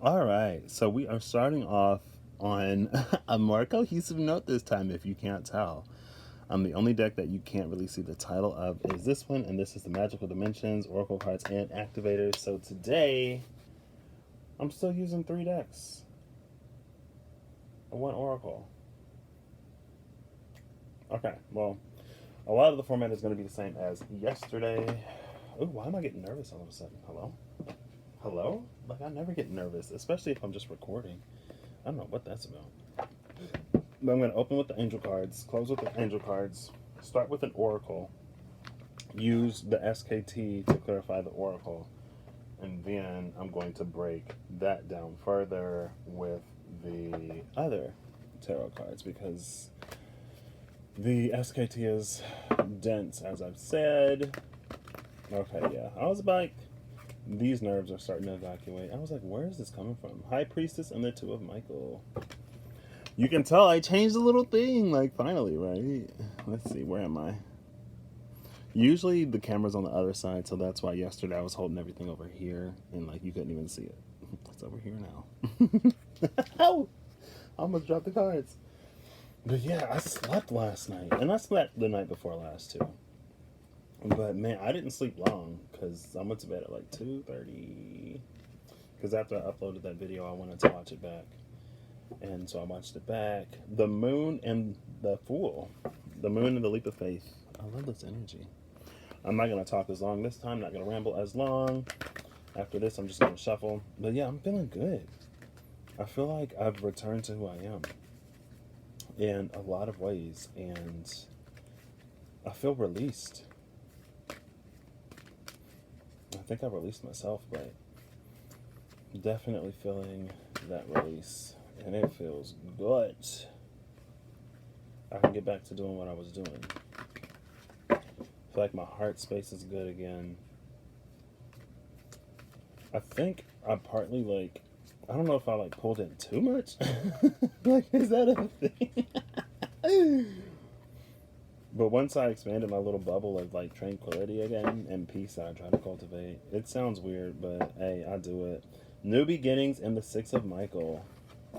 All right, so we are starting off on a more cohesive note this time, if you can't tell. The only deck that you can't really see the title of is this one, and this is the Magical Dimensions, Oracle Cards, and Activators. So today, I'm still using 3 decks. One Oracle. Okay, well, a lot of the format is going to be the same as yesterday. Oh, why am I getting nervous all of a sudden? Hello? Hello? Like, I never get nervous, especially if I'm just recording. I don't know what that's about. But I'm going to open with the angel cards, close with the angel cards, start with an oracle, use the SKT to clarify the oracle, and then I'm going to break that down further with the other tarot cards because the SKT is dense, as I've said. Okay, yeah. I was like, these nerves are starting to evacuate. I was like, where is this coming from? High Priestess and the Two of Michael. You can tell I changed a little thing, like, finally, right? Let's see, where am I? Usually the camera's on the other side, so that's why yesterday I was holding everything over here, and, like, you couldn't even see it. It's over here now. Ow! I almost dropped the cards. But yeah, I slept last night, and I slept the night before last, too. But, man, I didn't sleep long, because I went to bed at, like, 2:30. Because after I uploaded that video, I wanted to watch it back. And so I watched it back. The moon and the fool. The moon and the leap of faith. I love this energy. I'm not going to talk as long this time. Not going to ramble as long. After this, I'm just going to shuffle. But yeah, I'm feeling good. I feel like I've returned to who I am in a lot of ways. And I feel released. I think I released myself, but definitely feeling that release. And it feels good. I can get back to doing what I was doing. I feel like my heart space is good again. I think I partly like, I don't know if I like pulled in too much. Like, is that a thing? But once I expanded my little bubble of like tranquility again and peace that I try to cultivate, it sounds weird, but hey, I do it. New beginnings and the Six of Michael.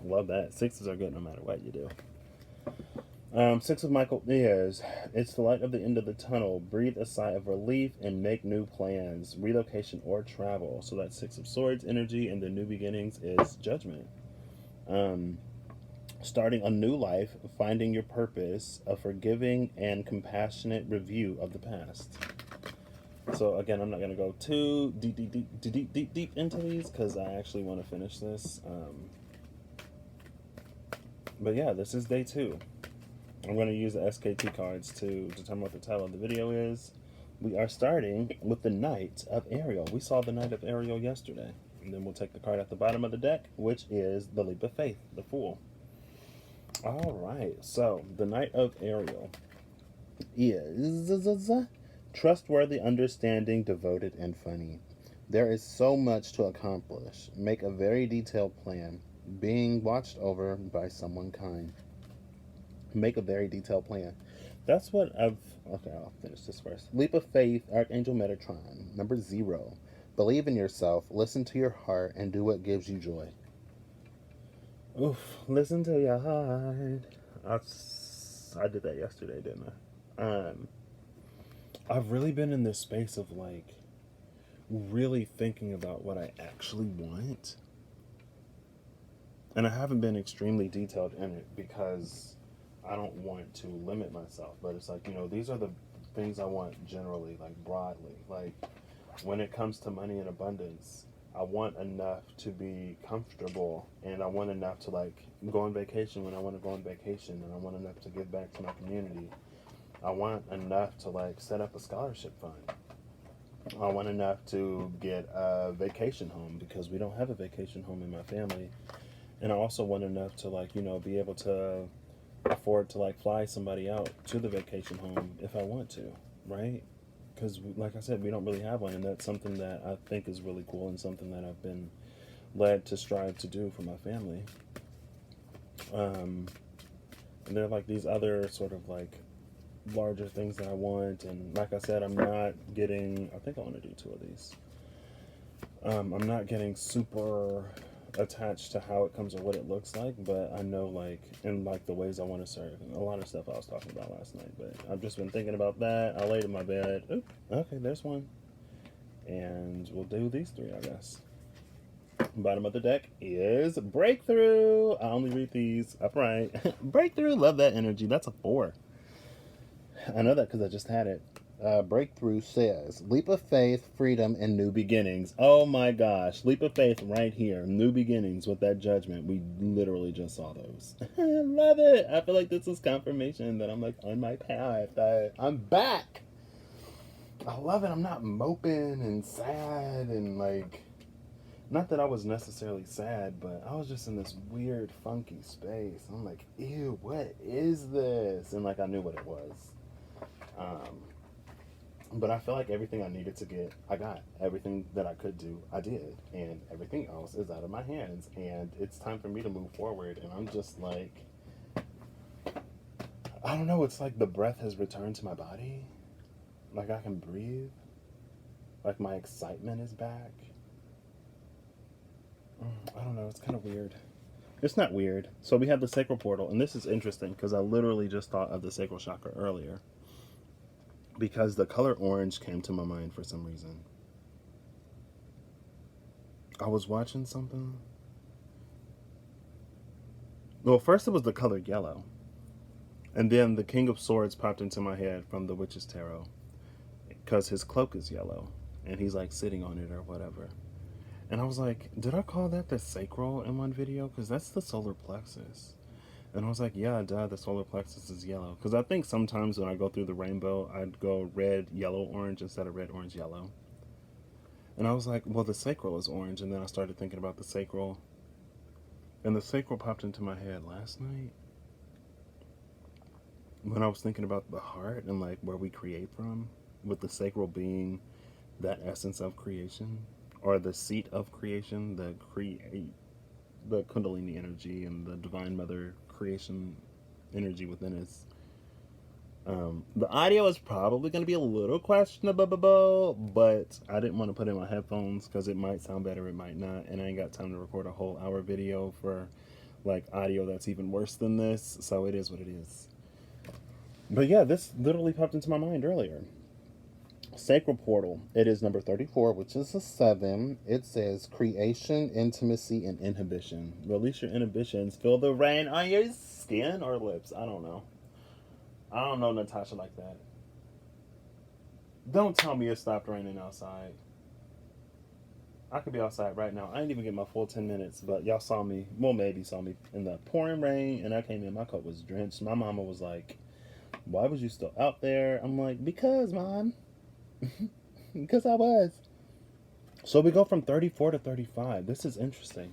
Love that. Sixes are good no matter what you do. Six of Michael is, it's the light of the end of the tunnel. Breathe a sigh of relief and make new plans, relocation or travel. So that's Six of Swords energy, and the new beginnings is judgment. Starting a new life, finding your purpose, a forgiving and compassionate review of the past. So again, I'm not going to go too deep into these because I actually want to finish this. But yeah, this is day 2. I'm going to use the SKT cards to determine what the title of the video is. We are starting with the Knight of Ariel. We saw the Knight of Ariel yesterday. And then we'll take the card at the bottom of the deck, which is the Leap of Faith, the Fool. All right, so the Knight of Ariel is trustworthy, understanding, devoted, and funny. There is so much to accomplish. Make a very detailed plan. Being watched over by someone kind. Make a very detailed plan. That's what I've... Okay, I'll finish this first. Leap of Faith, Archangel Metatron. Number 0. Believe in yourself, listen to your heart, and do what gives you joy. Oof, listen to your heart. I did that yesterday, didn't I? I've really been in this space of like really thinking about what I actually want. And I haven't been extremely detailed in it because I don't want to limit myself. But it's like, these are the things I want generally, like broadly. Like when it comes to money and abundance, I want enough to be comfortable, and I want enough to like go on vacation when I want to go on vacation, and I want enough to give back to my community. I want enough to like set up a scholarship fund. I want enough to get a vacation home because we don't have a vacation home in my family. And I also want enough to like, be able to afford to like fly somebody out to the vacation home if I want to, right? Because like I said, we don't really have one, and that's something that I think is really cool and something that I've been led to strive to do for my family. And there are like these other sort of like larger things that I want, and like I said, I'm not getting, I think I want to do 2 of these. I'm not getting super attached to how it comes or what it looks like, but I know, like, in like the ways I want to serve. And a lot of stuff I was talking about last night, but I've just been thinking about that. I laid in my bed. Oop, okay, there's one. And we'll do these three, I guess. Bottom of the deck is Breakthrough. I only read these upright. Breakthrough, love that energy. That's a 4. I know that because I just had it. Breakthrough says, leap of faith, freedom, and new beginnings. Oh my gosh, leap of faith right here. New beginnings with that judgment. We literally just saw those. I love it. I feel like this is confirmation that I'm like on my path. I'm back. I love it. I'm not moping and sad and like, not that I was necessarily sad, but I was just in this weird, funky space. I'm like, ew, what is this? And like, I knew what it was. But I feel like everything I needed to get, I got. Everything that I could do, I did. And everything else is out of my hands. And it's time for me to move forward. And I'm just like, I don't know. It's like the breath has returned to my body. Like I can breathe. Like my excitement is back. I don't know. It's kind of weird. It's not weird. So we have the sacral portal. And this is interesting because I literally just thought of the sacral chakra earlier. Because the color orange came to my mind for some reason. I was watching something. Well, first it was the color yellow. And then the King of Swords popped into my head from the Witch's Tarot. Because his cloak is yellow. And he's like sitting on it or whatever. And I was like, did I call that the sacral in one video? Because that's the solar plexus. And I was like, yeah, duh, the solar plexus is yellow. Because I think sometimes when I go through the rainbow, I'd go red, yellow, orange instead of red, orange, yellow. And I was like, well, the sacral is orange. And then I started thinking about the sacral. And the sacral popped into my head last night. When I was thinking about the heart and like where we create from. With the sacral being that essence of creation. Or the seat of creation. The Kundalini energy and the Divine Mother creation energy within us. The audio is probably going to be a little questionable, but I didn't want to put in my headphones because it might sound better, it might not, and I ain't got time to record a whole hour video for like audio that's even worse than this, so it is what it is. But yeah, this literally popped into my mind earlier. Sacral portal. It is number 34, which is a 7. It says creation, intimacy, and inhibition. Release your inhibitions. Feel the rain on your skin or lips. I don't know. I don't know Natasha like that. Don't tell me it stopped raining outside. I could be outside right now. I didn't even get my full 10 minutes, but y'all saw me. Well, maybe saw me in the pouring rain, and I came in. My coat was drenched. My mama was like, why was you still out there? I'm like, because, Mom. Because I was. So we go from 34 to 35. This is interesting.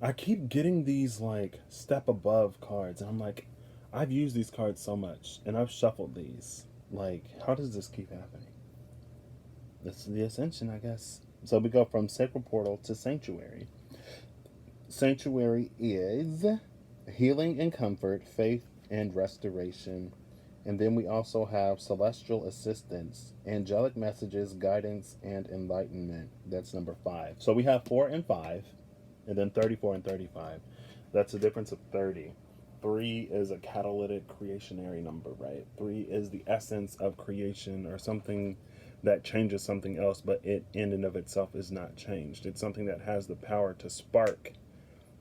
I keep getting these like step above cards. And I'm like, I've used these cards so much. And I've shuffled these. Like, how does this keep happening? This is the ascension, I guess. So we go from sacral portal to sanctuary. Sanctuary is healing and comfort, faith and restoration. And then we also have celestial assistance, angelic messages, guidance, and enlightenment. That's number 5. So we have 4 and 5, and then 34 and 35. That's a difference of 30. 3 is a catalytic creationary number, right? 3 is the essence of creation or something that changes something else, but it in and of itself is not changed. It's something that has the power to spark,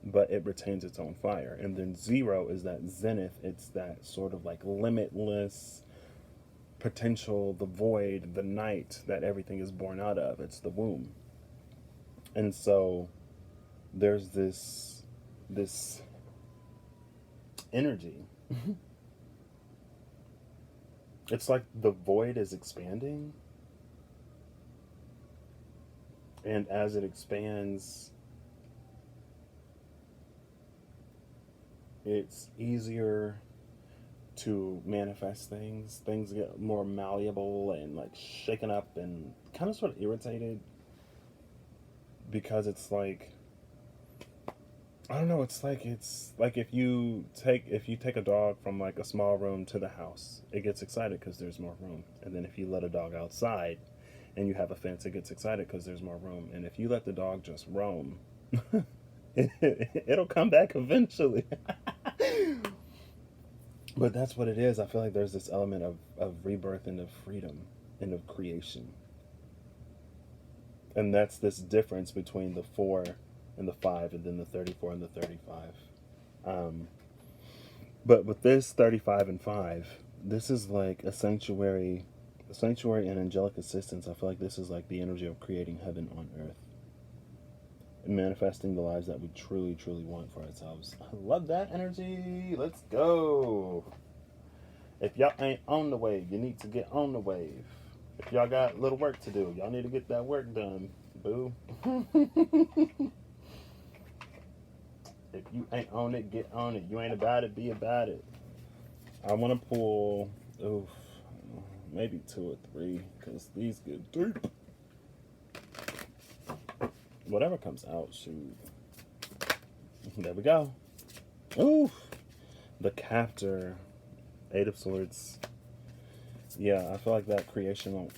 but it retains its own fire. And then 0 is that zenith. It's that sort of like limitless potential, the void, the night that everything is born out of. It's the womb. And so there's this energy. It's like the void is expanding. And as it expands, it's easier to manifest things. Things get more malleable and like shaken up and kind of sort of irritated because it's like, I don't know, it's like if you take a dog from like a small room to the house, it gets excited because there's more room. And then if you let a dog outside, and you have a fence, it gets excited because there's more room. And if you let the dog just roam, it'll come back eventually. But that's what it is. I feel like there's this element of rebirth and of freedom and of creation. And that's this difference between the 4 and the 5, and then the 34 and the 35. But with this 35 and 5, this is like a sanctuary and angelic assistance. I feel like this is like the energy of creating heaven on earth and manifesting the lives that we truly, truly want for ourselves. I love that energy. Let's go. If y'all ain't on the wave, you need to get on the wave. If y'all got little work to do, y'all need to get that work done, boo. If you ain't on it, get on it. You ain't about it, be about it. I want to pull, maybe 2 or 3, because these get deep. Whatever comes out, shoot. There we go. Oof. The Captor, 8 of Swords. Yeah, I feel like that creationary.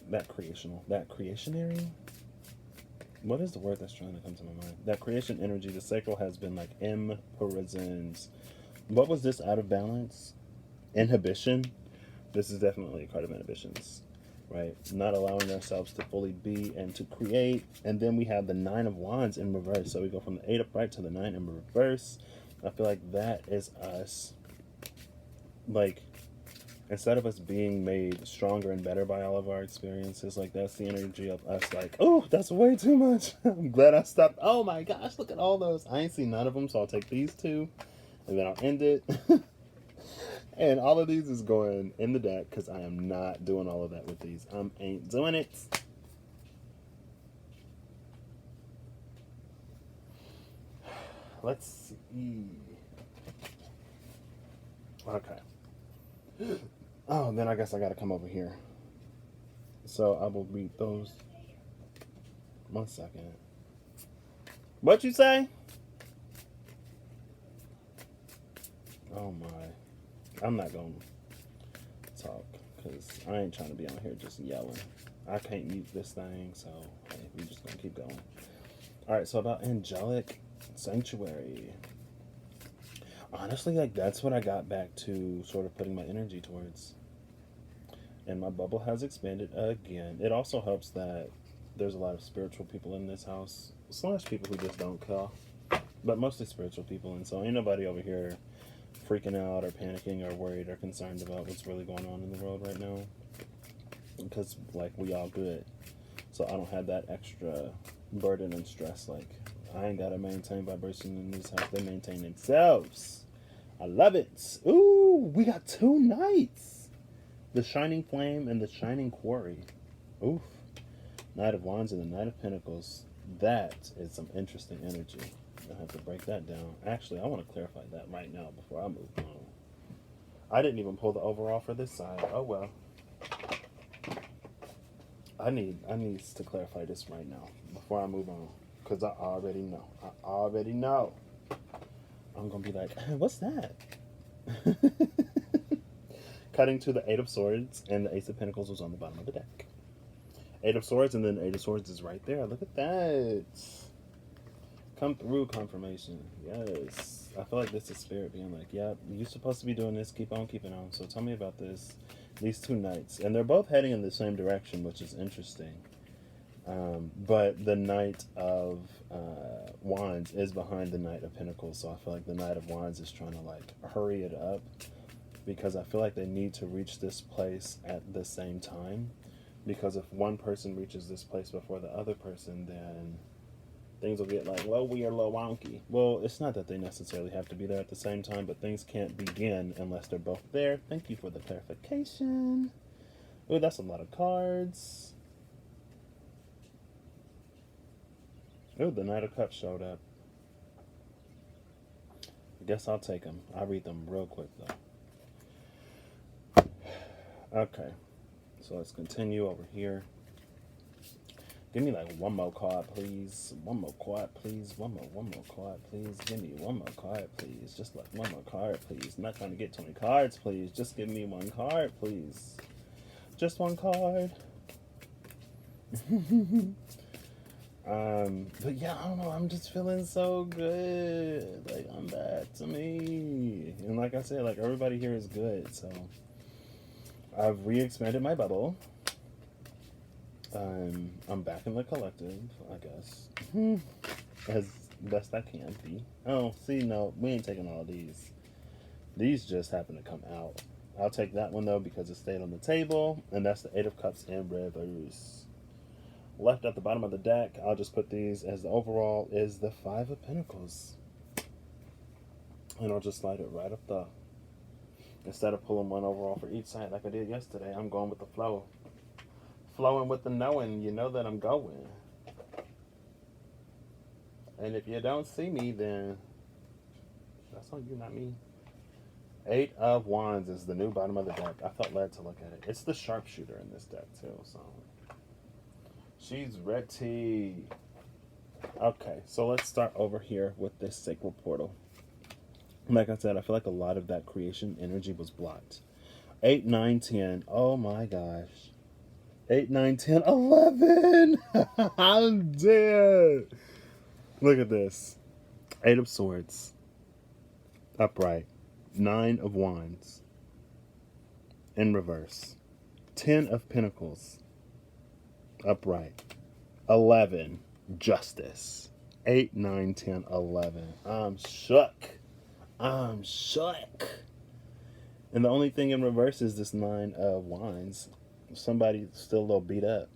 What is the word that's trying to come to my mind? That creation energy, the sacral has been like imprisoned. What was this out of balance? Inhibition. This is definitely a card of inhibitions, right? Not allowing ourselves to fully be and to create. And then we have the 9 of Wands in reverse. So we go from the 8 upright to the 9 in reverse. I feel like that is us, like, instead of us being made stronger and better by all of our experiences, like, that's the energy of us, like, oh, that's way too much. I'm glad I stopped. Oh my gosh, look at all those. I ain't seen none of them, so I'll take these 2, and then I'll end it. And all of these is going in the deck, because I am not doing all of that with these. I ain't doing it. Let's see. Okay. Oh, then I guess I gotta come over here. So I will read those. 1 second. What you say? Oh my. I'm not gonna talk because I ain't trying to be on here just yelling. I can't mute this thing, so hey, we're just gonna keep going. Alright, so about angelic sanctuary. Honestly, like, that's what I got back to sort of putting my energy towards. And my bubble has expanded again. It also helps that there's a lot of spiritual people in this house, / people who just don't call, but mostly spiritual people. And so ain't nobody over here freaking out or panicking or worried or concerned about what's really going on in the world right now, because, like, we all good. So I don't have that extra burden and stress. Like, I ain't gotta maintain vibration in this house. They maintain themselves. I love it. Ooh, we got 2 knights. The Shining Flame and the Shining Quarry. Oof. Knight of Wands and the Knight of Pentacles. That is some interesting energy. I have to break that down. Actually, I want to clarify that right now before I move on. I didn't even pull the overall for this side. Oh well. I need to clarify this right now before I move on, because I already know. I'm gonna be like, what's that? Cutting to the 8 of Swords, and the Ace of Pentacles was on the bottom of the deck. 8 of Swords, and then 8 of Swords is right there. Look at that. Come through, confirmation. Yes. I feel like this is spirit being like, yeah, you're supposed to be doing this. Keep on keeping on. So tell me about this. These 2 knights. And they're both heading in the same direction, which is interesting. But the Knight of Wands is behind the Knight of Pentacles. So I feel like the Knight of Wands is trying to, like, hurry it up, because I feel like they need to reach this place at the same time. Because if one person reaches this place before the other person, then things will get, like, low weird, low wonky. Well, it's not that they necessarily have to be there at the same time, but things can't begin unless they're both there. Thank you for the clarification. Oh, that's a lot of cards. Oh, the Knight of Cups showed up. I guess I'll take them. I'll read them real quick, though. Okay, so let's continue over here. Give me, like, one more card, please. One more card, please. One more card, please. Give me one more card, please. Just, like, one more card, please. I'm not trying to get 20 cards, please. Just give me one card, please. Just one card. But yeah, I don't know. I'm just feeling so good. Like, I'm back to me. And like I said, like, everybody here is good. So I've re-expanded my bubble. I'm back in the collective, I guess. As best I can be. Oh, see, no, we ain't taking all of these. These just happen to come out. I'll take that one, though, because it stayed on the table. And that's the Eight of Cups and reverse. Left at the bottom of the deck, I'll just put these as the overall is the Five of Pentacles. And I'll just slide it right up the... Instead of pulling one overall for each side like I did yesterday, I'm going with the flow. Flowing with the knowing, you know that I'm going. And if you don't see me, then that's on you, not me. Eight of Wands is the new bottom of the deck. I felt led to look at it. It's the sharpshooter in this deck, too, so... She's ready. Okay, so let's start over here with this sacred portal. Like I said, I feel like a lot of that creation energy was blocked. 8, 9, 10. Oh my gosh. 8, 9, 10, 11. I'm dead. Look at this. 8 of Swords. Upright. 9 of Wands. In reverse. 10 of Pentacles. Upright. 11. Justice. 8, 9, 10, 11. I'm shook. I'm shook. And the only thing in reverse is this 9 of Wands. Somebody's still a little beat up.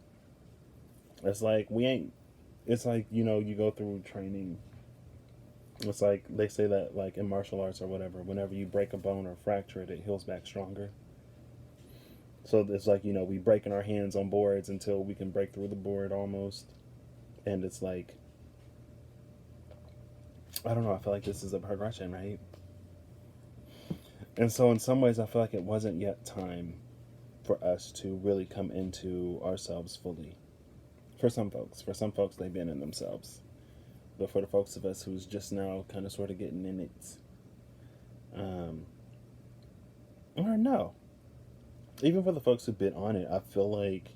It's like we ain't. It's like, you know, you go through training. It's like they say that, like in martial arts or whatever, whenever you break a bone or fracture it, it heals back stronger. So it's like, you know, we breaking our hands on boards until we can break through the board almost. And it's like, I don't know, I feel like this is a progression, right? And so in some ways, I feel like it wasn't yet time for us to really come into ourselves fully. For some folks, they've been in themselves. But for the folks of us who's just now kind of sort of getting in it, or no. Even for the folks who've been on it, I feel like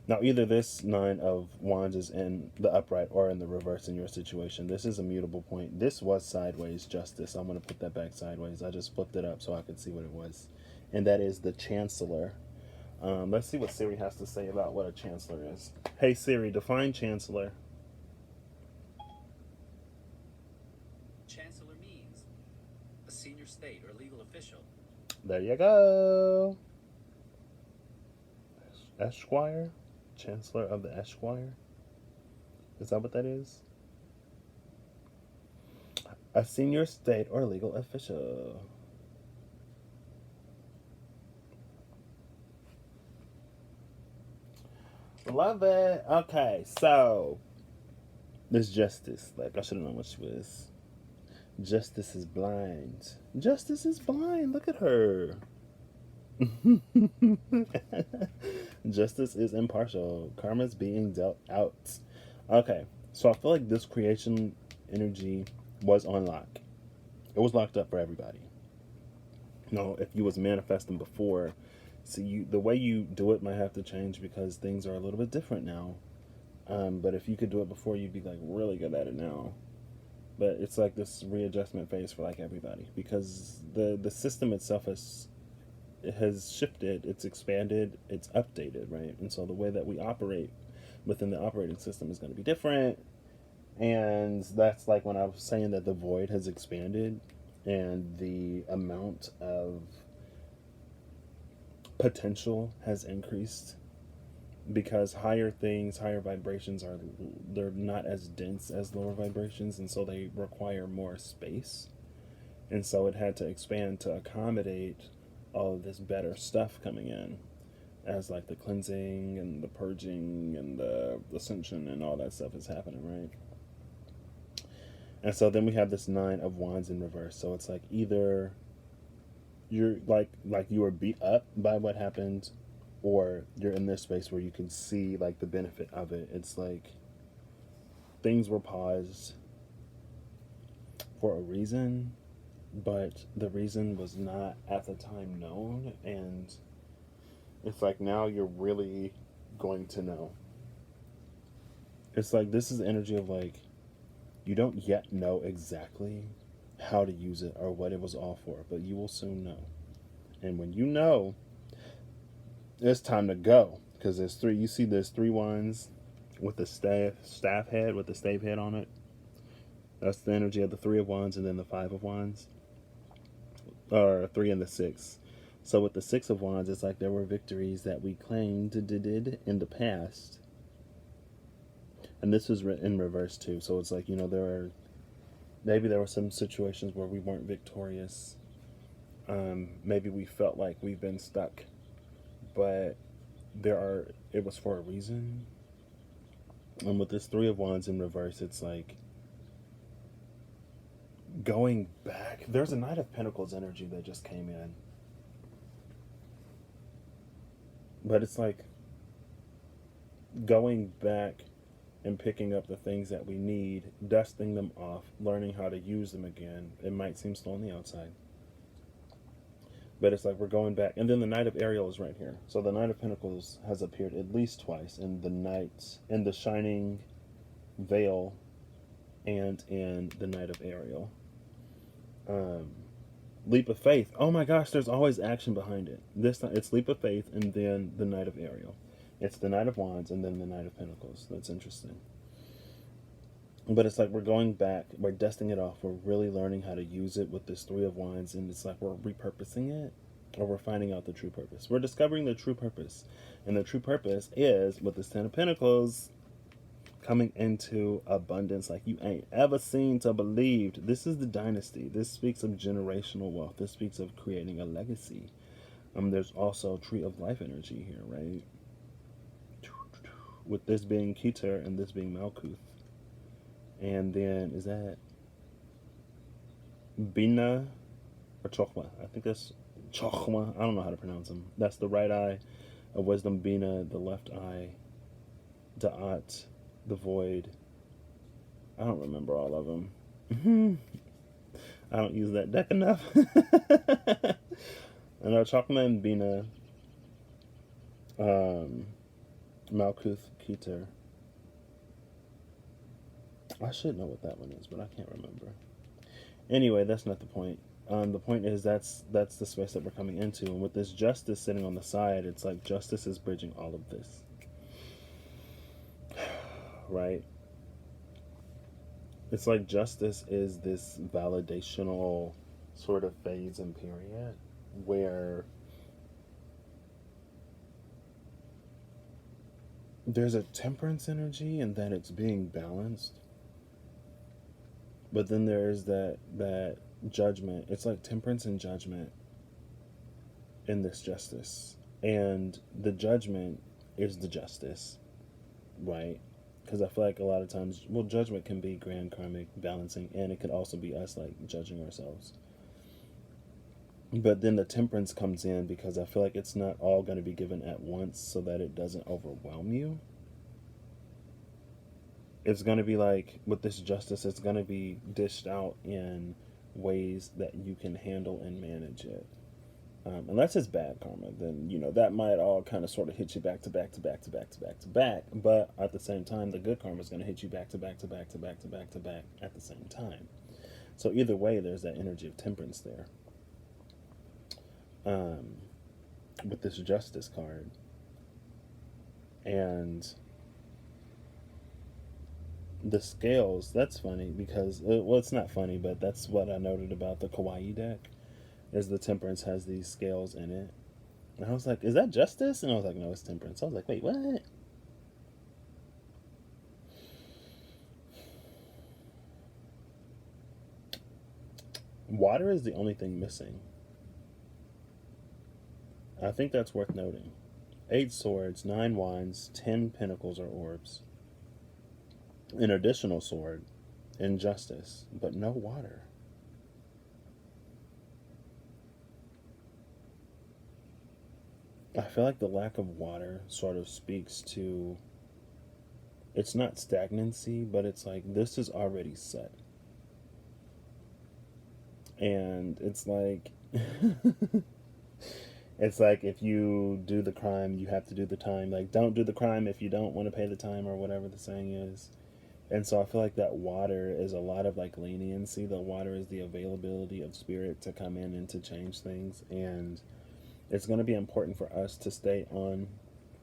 now either this 9 of Wands is in the upright or in the reverse in your situation. This is a mutable point. This was sideways justice. I'm going to put that back sideways. I just flipped it up so I could see what it was. And that is the Chancellor. Let's see what Siri has to say about what a Chancellor is. Hey Siri, define Chancellor. Chancellor means a senior state or legal official. There you go. Esquire? Chancellor of the Esquire? Is that what that is? A senior state or legal official. Love it. Okay, so this Justice. Like, I should have known what she was. Justice is blind. Justice is blind. Look at her. Justice is impartial. Karma's being dealt out. Okay, so I feel like this creation energy was on lock. It was locked up for everybody. You know, if you was manifesting before, so the way you do it might have to change because things are a little bit different now. But if you could do it before, you'd be like really good at it now. But it's like this readjustment phase for like everybody because the system itself has shifted, it's expanded, it's updated, right? And so the way that we operate within the operating system is going to be different. And that's like when I was saying that the void has expanded and the amount of potential has increased because higher things, higher vibrations they're not as dense as lower vibrations, and so they require more space. And so it had to expand to accommodate all of this better stuff coming in, as like the cleansing and the purging and the ascension and all that stuff is happening, right? And so then we have this 9 of Wands in reverse. So it's like either you're like you were beat up by what happened, or you're in this space where you can see like the benefit of it. It's like things were paused for a reason, but the reason was not at the time known, and it's like now you're really going to know. It's like this is the energy of like you don't yet know exactly how to use it or what it was all for, but you will soon know. And when you know, it's time to go because there's three. You see, there's three wands with the staff head with the stave head on it. That's the energy of the three of wands, and then the five of wands, or three and the six. So with the six of wands, it's like there were victories that we claimed did in the past, and this was in reverse too. So it's like maybe there were some situations where we weren't victorious. Maybe we felt like we've been stuck, but it was for a reason. And with this three of wands in reverse, it's like going back. There's a Knight of Pentacles energy that just came in, but it's like going back and picking up the things that we need, dusting them off, learning how to use them again. It might seem slow on the outside, but it's like we're going back. And then the Knight of Ariel is right here. So the Knight of Pentacles has appeared at least twice in the Shining Veil and in the Knight of Ariel. Leap of Faith. Oh my gosh, there's always action behind it. This time it's Leap of Faith and then the Knight of Ariel. It's the Knight of Wands and then the Knight of Pentacles. That's interesting. But it's like we're going back, we're dusting it off, we're really learning how to use it with this Three of Wands, and it's like we're repurposing it, or we're finding out the true purpose. We're discovering the true purpose. And the true purpose is, with this Ten of Pentacles, coming into abundance like you ain't ever seen to believed. This is the dynasty. This speaks of generational wealth. This speaks of creating a legacy. There's also Tree of Life energy here, right? With this being Keter and this being Malkuth. And then, is that Bina or Chokhmah? I think that's Chokhmah. I don't know how to pronounce them. That's the right eye of wisdom, Bina, the left eye, Da'at, the void. I don't remember all of them. I don't use that deck enough. I know Chokhmah and Bina, Malkuth, Keter. I should know what that one is, but I can't remember. Anyway, that's not the point. The point is that's the space that we're coming into, and with this justice sitting on the side, it's like justice is bridging all of this, right? It's like justice is this validational sort of phase and period where there's a temperance energy and that it's being balanced. But then there's that judgment. It's like temperance and judgment in this justice. And the judgment is the justice, right? Because I feel like a lot of times, well, judgment can be grand karmic balancing, and it could also be us like judging ourselves. But then the temperance comes in because I feel like it's not all going to be given at once so that it doesn't overwhelm you. It's going to be like, with this justice, it's going to be dished out in ways that you can handle and manage it. Unless it's bad karma, then, that might all kind of sort of hit you back to back to back to back to back to back. But at the same time, the good karma is going to hit you back to back to back to back to back to back at the same time. So either way, there's that energy of temperance there. With this justice card. And the scales, that's funny because, well, it's not funny, but that's what I noted about the Kawaii deck, is the temperance has these scales in it. And I was like, is that justice? And I was like, no, it's temperance. I was like, wait, what? Water is the only thing missing. I think that's worth noting. 8 swords, 9 wands, 10 pentacles or orbs. An additional sword, injustice, but no water. I feel like the lack of water sort of speaks to, it's not stagnancy, but it's like this is already set. And it's like, It's like if you do the crime, you have to do the time. Like, don't do the crime if you don't want to pay the time, or whatever the saying is. And so I feel like that water is a lot of like leniency. The water is the availability of spirit to come in and to change things. And it's going to be important for us to stay on.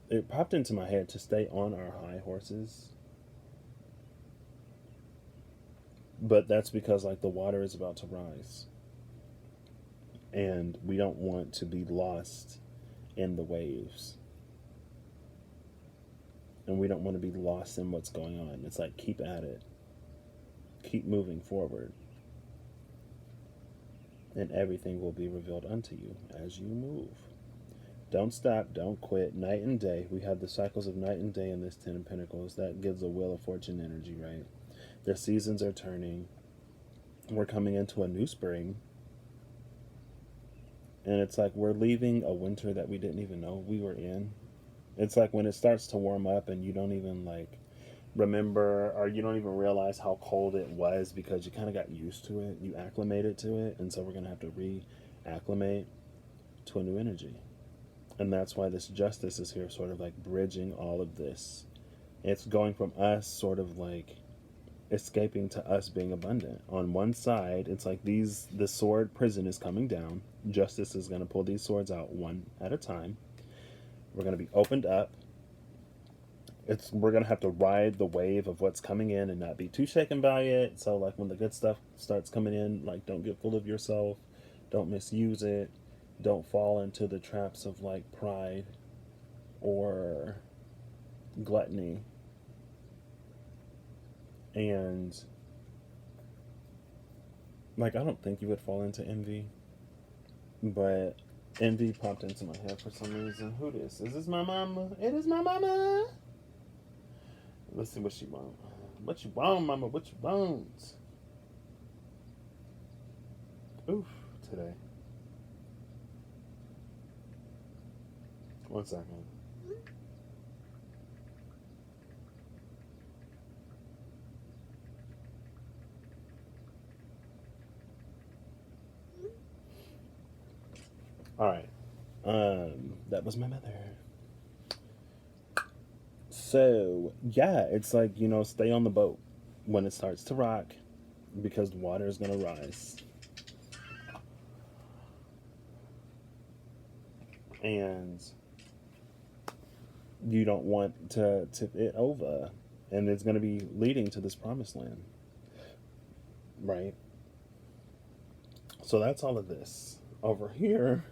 It popped into my head to stay on our high horses. But that's because like the water is about to rise. And we don't want to be lost in the waves. And we don't want to be lost in what's going on. It's like, keep at it. Keep moving forward. And everything will be revealed unto you as you move. Don't stop. Don't quit. Night and day. We have the cycles of night and day in this Ten of Pentacles. That gives a Wheel of Fortune energy, right? Their seasons are turning. We're coming into a new spring. And it's like we're leaving a winter that we didn't even know we were in. It's like when it starts to warm up and you don't even like remember, or you don't even realize how cold it was because you kind of got used to it. You acclimated to it. And so we're going to have to re-acclimate to a new energy. And that's why this justice is here, sort of like bridging all of this. It's going from us sort of like escaping to us being abundant. On one side, it's like the sword prison is coming down. Justice is going to pull these swords out one at a time. We're going to be opened up. We're going to have to ride the wave of what's coming in and not be too shaken by it. So like when the good stuff starts coming in, like don't get full of yourself. Don't misuse it. Don't fall into the traps of like pride or gluttony. And like I don't think you would fall into envy, but envy popped into my head for some reason. Who this? Is this my mama? It is my mama. Let's see what she wants. What you want, mama? What you want? Oof, today. One second. All right. That was my mother. So, yeah, it's like, stay on the boat when it starts to rock because the water is going to rise. And you don't want to tip it over. And it's going to be leading to this promised land. Right? So that's all of this. Over here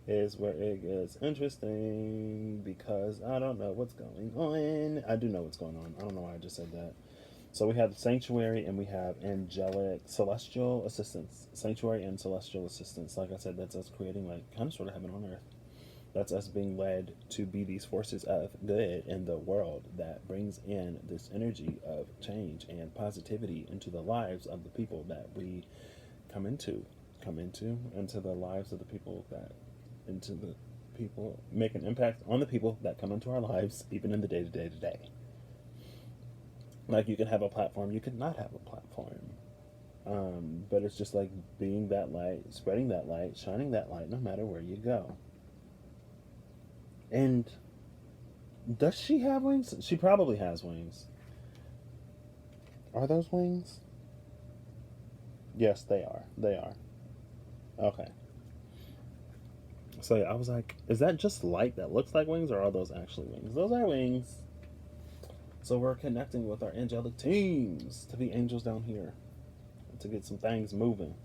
is where it gets interesting because I don't know what's going on. I do know what's going on. I don't know why I just said that. So we have the sanctuary and we have angelic celestial assistance. Sanctuary and celestial assistance. Like I said, that's us creating like kind of sort of heaven on earth. That's us being led to be these forces of good in the world that brings in this energy of change and positivity into the lives of the people that we come into the lives of the people that into the people, make an impact on the people that come into our lives, even in the day-to-day today. Like you can have a platform, you could not have a platform. But it's just like being that light, spreading that light, shining that light no matter where you go. And does she have wings? She probably has wings. Are those wings? Yes, they are. They are. Okay. So yeah, I was like, is that just light that looks like wings, or are those actually wings? Those are wings. So we're connecting with our angelic teams to be angels down here, to get some things moving.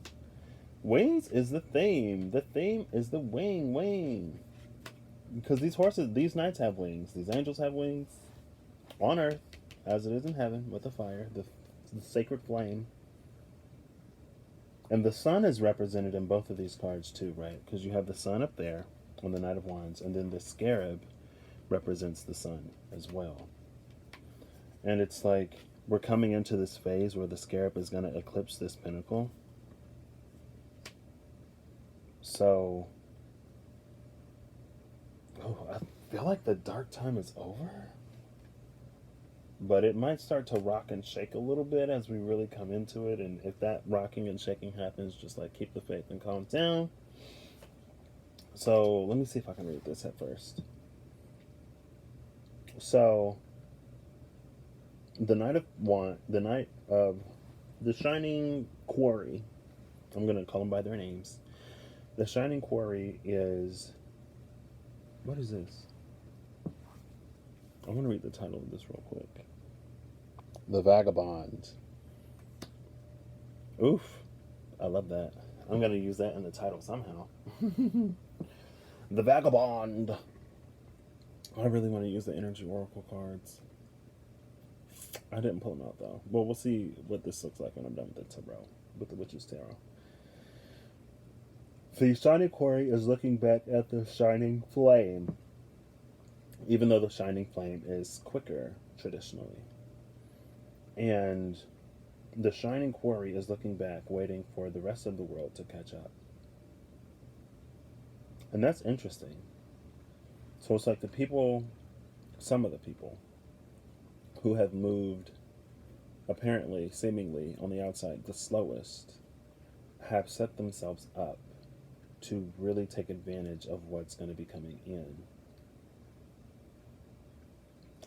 Wings is the theme. The theme is the wing. Because these knights have wings. These angels have wings on earth, as it is in heaven, with the fire, the sacred flame. And the sun is represented in both of these cards too, right? Because you have the sun up there on the Knight of Wands, and then the scarab represents the sun as well. And it's like we're coming into this phase where the scarab is going to eclipse this pinnacle. So, I feel like the dark time is over. But it might start to rock and shake a little bit as we really come into it. And if that rocking and shaking happens, just like keep the faith and calm down. So let me see if I can read this at first. So the night of the Shining Quarry. I'm gonna call them by their names. The Shining Quarry is. What is this? I'm gonna read the title of this real quick. The Vagabonds. Oof, I love that. I'm gonna use that in the title somehow. The Vagabond. I really want to use the Energy Oracle cards. I didn't pull them out though. Well, we'll see what this looks like when I'm done with the tarot, with the Witch's Tarot. The Shining Quarry is looking back at the Shining Flame, even though the Shining Flame is quicker traditionally. And the Shining Quarry is looking back, waiting for the rest of the world to catch up. And that's interesting. So it's like the people, some of the people, who have moved, apparently, seemingly, on the outside, the slowest, have set themselves up to really take advantage of what's going to be coming in.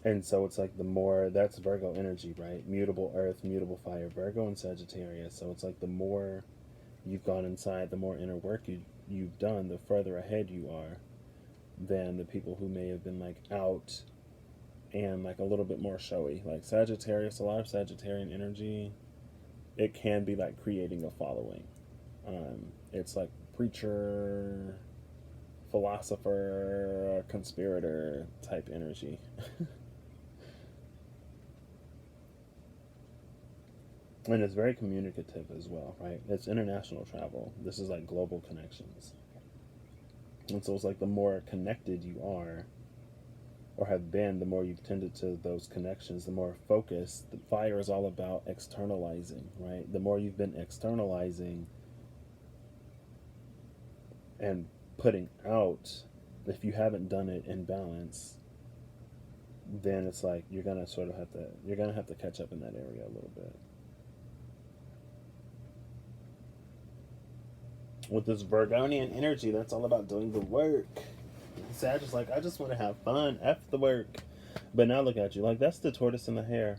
And so it's like the more, that's Virgo energy, right? Mutable earth, mutable fire, Virgo and Sagittarius. So it's like the more you've gone inside, the more inner work you've done, the further ahead you are than the people who may have been like out and like a little bit more showy. Like Sagittarius, a lot of Sagittarian energy, it can be like creating a following. It's like preacher, philosopher, conspirator type energy. And it's very communicative as well, right? It's international travel. This is like global connections. And so it's like the more connected you are or have been, the more you've tended to those connections, the more focused. The fire is all about externalizing, right? The more you've been externalizing and putting out, if you haven't done it in balance, then it's like you're gonna have to catch up in that area a little bit. With this Virgonian energy, that's all about doing the work. Sag is like, I just want to have fun, F the work. But now look at you, like that's the tortoise and the hare.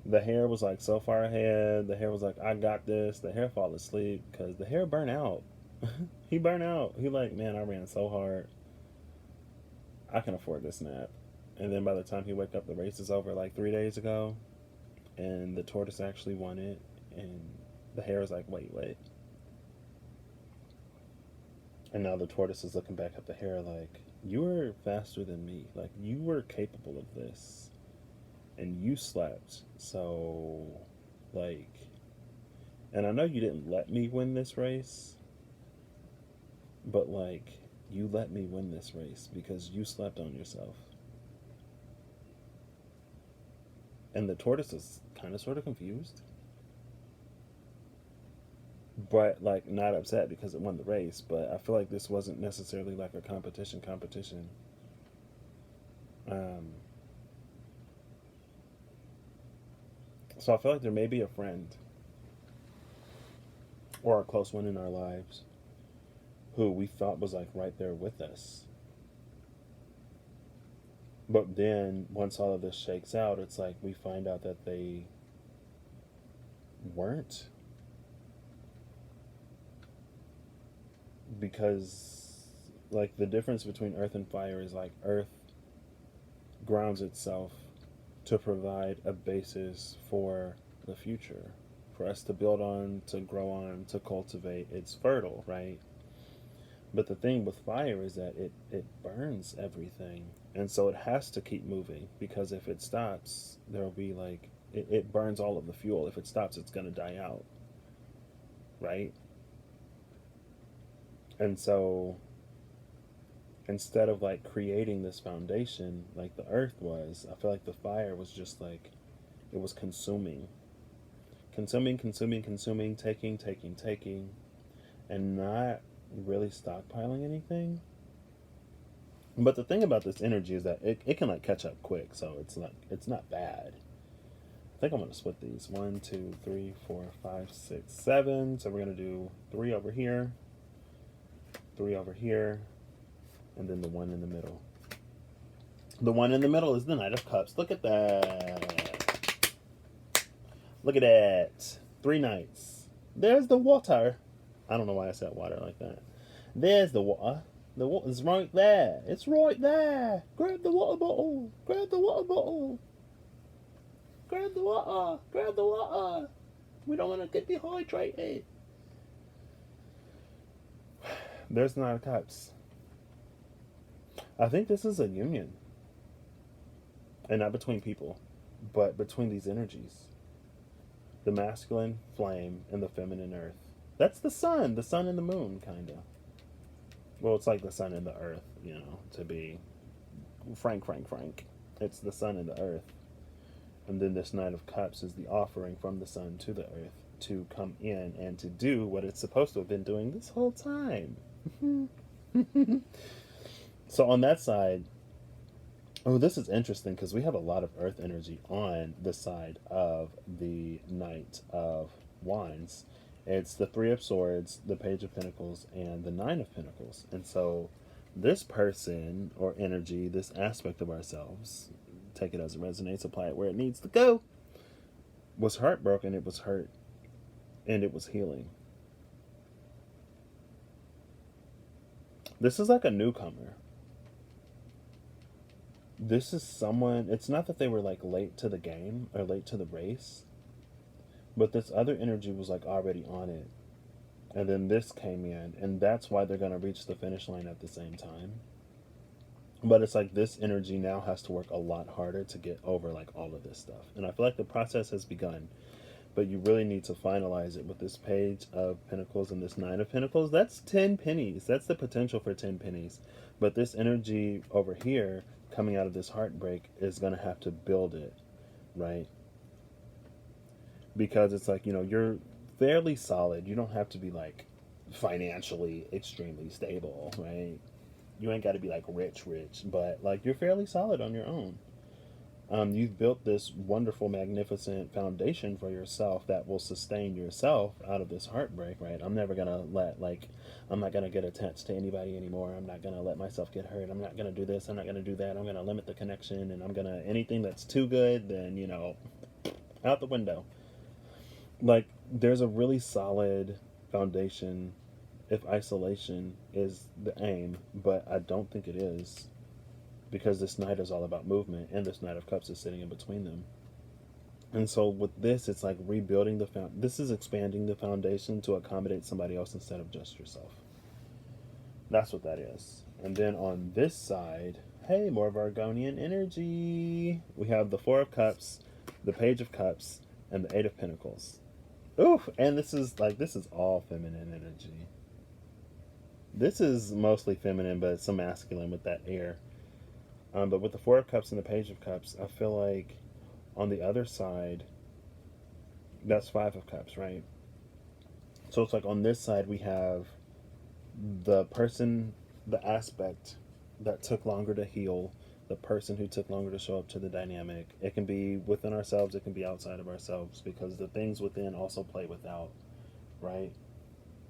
The hare was like so far ahead. The hare was like, I got this. The hare fall asleep because the hare burnt out. He burnt out. He like, man, I ran so hard. I can afford this nap. And then by the time he wake up, the race is over like 3 days ago. And the tortoise actually won it. And the hare is like, wait. And now the tortoise is looking back at the hare like, you were faster than me. Like, you were capable of this. And you slept. So, like, and I know you didn't let me win this race. But, like, you let me win this race because you slept on yourself. And the tortoise is kind of sort of confused. But like not upset because it won the race, but I feel like this wasn't necessarily like a competition. So I feel like there may be a friend or a close one in our lives who we thought was like right there with us. But then once all of this shakes out, it's like we find out that they weren't. Because like the difference between earth and fire is like earth grounds itself to provide a basis for the future, for us to build on, to grow on, to cultivate. It's fertile, right? But the thing with fire is that it burns everything, and so it has to keep moving, because if it stops, there'll be like it burns all of the fuel. If it stops, it's going to die out, right? And so instead of like creating this foundation like the earth was, I feel like the fire was just like, it was consuming, taking, and not really stockpiling anything. But the thing about this energy is that it can like catch up quick, so it's not bad. I think I'm gonna split these 1, 2, 3, 4, 5, 6, 7. So we're gonna do 3 over here. 3 over here, and then the 1 in the middle. The 1 in the middle is the Knight of Cups. Look at that. Look at that. 3 knights. There's the water. I don't know why I said water like that. There's the water. The water's right there. It's right there. Grab the water bottle. Grab the water bottle. Grab the water. Grab the water. We don't want to get dehydrated. There's the Knight of Cups. I think this is a union. And not between people, but between these energies. The masculine flame and the feminine earth. That's the sun and the moon, kind of. Well, it's like the sun and the earth, you know, to be frank. It's the sun and the earth. And then this Knight of Cups is the offering from the sun to the earth to come in and to do what it's supposed to have been doing this whole time. So on that side, oh, this is interesting because we have a lot of earth energy on the side of the Knight of Wands. It's the 3 of Swords, the Page of Pentacles, and the 9 of Pentacles. And so this person or energy, this aspect of ourselves, take it as it resonates, apply it where it needs to go, was heartbroken, it was hurt, and it was healing. This is like a newcomer. This is someone, it's not that they were like late to the game or late to the race, but this other energy was like already on it. And then this came in, and that's why they're going to reach the finish line at the same time. But it's like this energy now has to work a lot harder to get over like all of this stuff. And I feel like the process has begun, but you really need to finalize it with this Page of Pentacles and this 9 of Pentacles. That's 10 pennies. That's the potential for 10 pennies. But this energy over here coming out of this heartbreak is going to have to build it, right? Because it's like, you know, you're fairly solid. You don't have to be like financially extremely stable, right? You ain't got to be like rich, but like you're fairly solid on your own. You've built this wonderful, magnificent foundation for yourself that will sustain yourself out of this heartbreak, right? I'm never going to I'm not going to get attached to anybody anymore. I'm not going to let myself get hurt. I'm not going to do this. I'm not going to do that. I'm going to limit the connection, and I'm going to, anything that's too good, then, you know, out the window. Like, there's a really solid foundation if isolation is the aim, but I don't think it is. Because this Knight is all about movement, and this Knight of Cups is sitting in between them. And so with this, it's like rebuilding this is expanding the foundation to accommodate somebody else instead of just yourself. That's what that is. And then on this side, hey, more Vargonian energy. We have the 4 of Cups, the Page of Cups, and the 8 of Pentacles. Ooh, and this is all feminine energy. This is mostly feminine, but some masculine with that air. But with the 4 of Cups and the Page of Cups, I feel like on the other side, that's 5 of Cups, right? So it's like on this side, we have the person, the aspect that took longer to heal, the person who took longer to show up to the dynamic. It can be within ourselves, it can be outside of ourselves, because the things within also play without, right?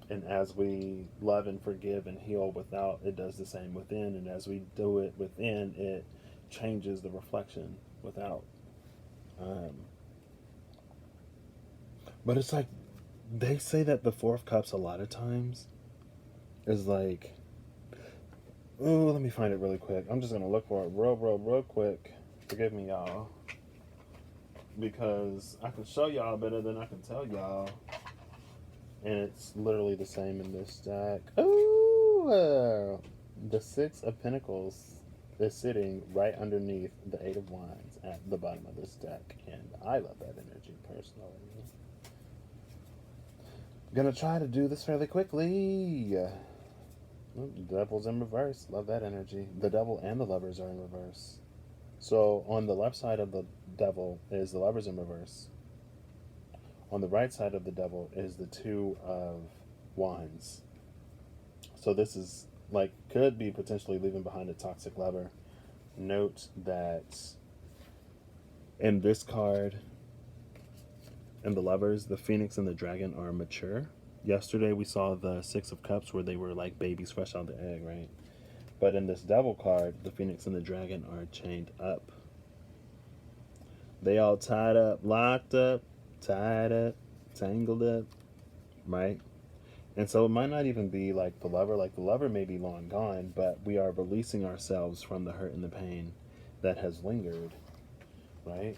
And as we love and forgive and heal without, it does the same within. And as we do it within, it changes the reflection without. But it's like, they say that the 4 of Cups a lot of times is like, ooh, let me find it really quick. I'm just going to look for it real quick. Forgive me, y'all. Because I can show y'all better than I can tell y'all. And it's literally the same in this deck. Ooh! The 6 of Pentacles is sitting right underneath the 8 of Wands at the bottom of this deck. And I love that energy, personally. Gonna try to do this fairly quickly. The Devil's in reverse. Love that energy. The Devil and the Lovers are in reverse. So on the left side of the Devil is the Lovers in reverse. On the right side of the Devil is the 2 of Wands. So this is like, could be potentially leaving behind a toxic lover. Note that in this card, in the Lovers, the Phoenix and the Dragon are mature. Yesterday we saw the Six of Cups where they were like babies fresh out the egg, right? But in this Devil card, the Phoenix and the Dragon are chained up. They all tied up, locked up, tied up, tangled up, right? And so it might not even be like the lover. Like the lover may be long gone, but we are releasing ourselves from the hurt and the pain that has lingered, right?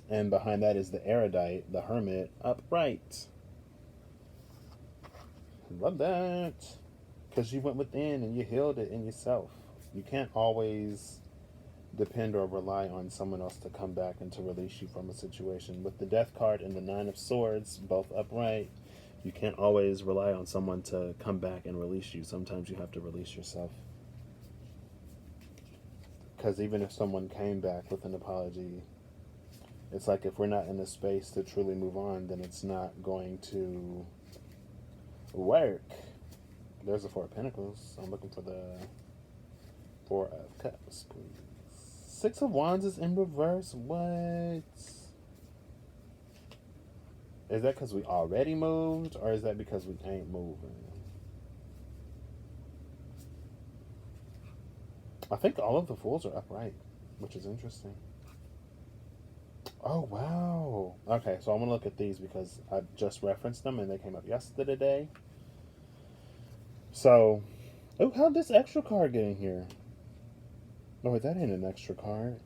And behind that is the erudite, the hermit, upright. Love that. Because you went within and you healed it in yourself. You can't always depend or rely on someone else to come back and to release you from a situation. With the Death card and the Nine of Swords, both upright, you can't always rely on someone to come back and release you. Sometimes you have to release yourself. Because even if someone came back with an apology, it's like if we're not in a space to truly move on, then it's not going to work. There's the Four of Pentacles. I'm looking for the Four of Cups, please. Six of Wands is in reverse. What? Is that because we already moved, or is that because we ain't moving? I think all of the Fools are upright, which is interesting. Oh, wow. Okay, so I'm going to look at these because I just referenced them and they came up yesterday. So, oh, how'd this extra card get in here? Oh, wait, that ain't an extra card.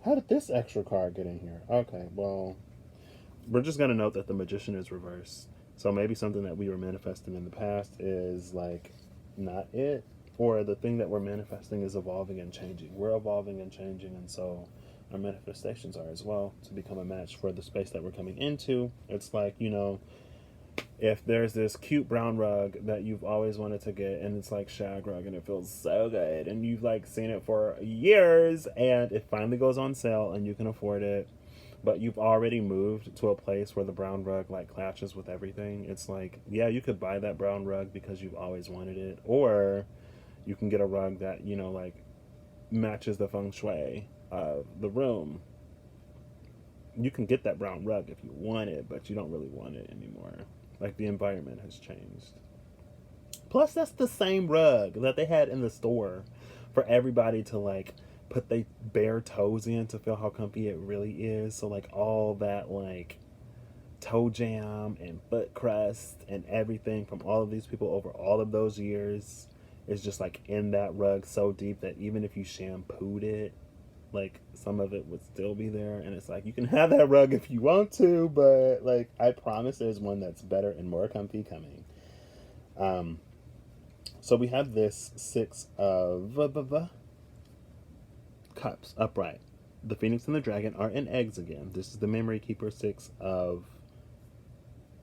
How did this extra card get in here? Okay, well, we're just going to note that the Magician is reversed. So maybe something that we were manifesting in the past is, like, not it. Or the thing that we're manifesting is evolving and changing. We're evolving and changing, and so our manifestations are as well to become a match for the space that we're coming into. It's like, you know, if there's this cute brown rug that you've always wanted to get and it's like shag rug and it feels so good and you've like seen it for years and it finally goes on sale and you can afford it, but you've already moved to a place where the brown rug like clashes with everything. It's like, yeah, you could buy that brown rug because you've always wanted it, or you can get a rug that, you know, like matches the feng shui of the room. You can get that brown rug if you want it, but you don't really want it anymore. Like the environment has changed. Plus, that's the same rug that they had in the store for everybody to like put their bare toes in to feel how comfy it really is. So like all that like toe jam and foot crust and everything from all of these people over all of those years is just like in that rug so deep that even if you shampooed it, like some of it would still be there. And it's like, you can have that rug if you want to, but like I promise there's one that's better and more comfy coming. So we have this Six of Cups upright. The Phoenix and the Dragon are in eggs again. This is the Memory Keeper Six of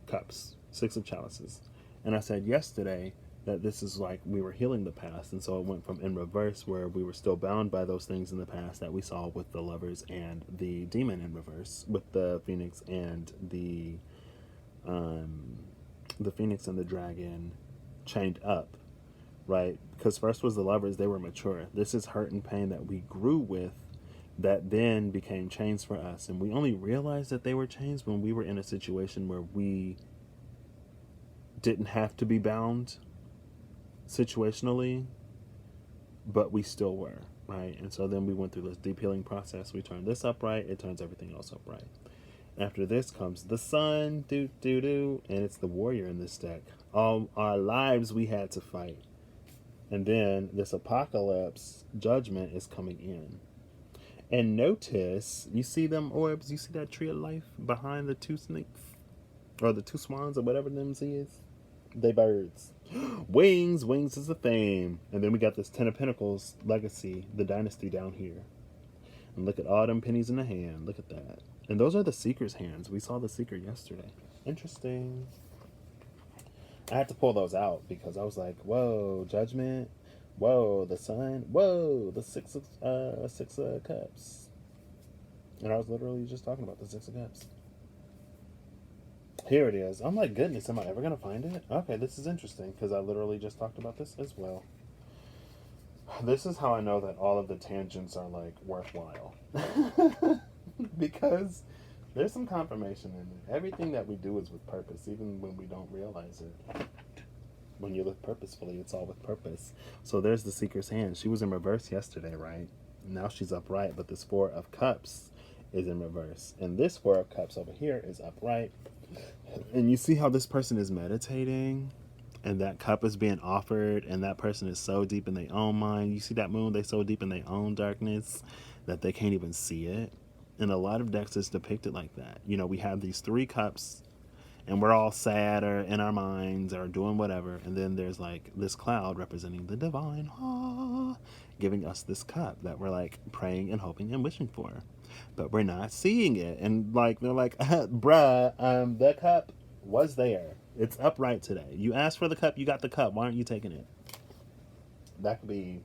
Cups, Six of Chalices. And I said yesterday that this is like we were healing the past, and so it went from in reverse where we were still bound by those things in the past that we saw with the Lovers and the Demon in reverse, with the Phoenix and the Phoenix and the Dragon chained up, right? Because first was the Lovers, they were mature. This is hurt and pain that we grew with that then became chains for us, and we only realized that they were chains when we were in a situation where we didn't have to be bound situationally, but we still were, right? And so then we went through this deep healing process. We turned this upright, it turns everything else upright. After this comes the Sun, and it's the Warrior in this deck. All our lives we had to fight. And then this Apocalypse, Judgment, is coming in. And notice, you see them orbs, you see that tree of life behind the two snakes? Or the two swans, or whatever them is? They birds. Wings is a theme. And then we got this Ten of Pentacles legacy, the dynasty down here. And look at all them pennies in the hand. Look at that. And those are the Seeker's hands. We saw the Seeker yesterday. Interesting. I had to pull those out because I was like, whoa, Judgment. Whoa, the Sun. Whoa, the Six of Cups. And I was literally just talking about the Six of Cups. Here it is. I'm like, goodness, am I ever going to find it? Okay, this is interesting because I literally just talked about this as well. This is how I know that all of the tangents are like worthwhile. Because There's some confirmation in it. Everything that we do is with purpose, even when we don't realize it. When you live purposefully, it's all with purpose. So there's the Seeker's Hand. She was in reverse yesterday, right? Now she's upright, but this Four of Cups is in reverse. And this Four of Cups over here is upright. And you see how this person is meditating? And that cup is being offered, and that person is so deep in their own mind. You see that moon? They so deep in their own darkness that they can't even see it. And a lot of decks is depicted like that. You know, we have these three cups, and we're all sad or in our minds or doing whatever. And then there's like this cloud representing the divine, giving us this cup that we're like praying and hoping and wishing for. But we're not seeing it. And like, they're like, bruh, the cup was there. It's upright today. You asked for the cup, you got the cup. Why aren't you taking it? That could be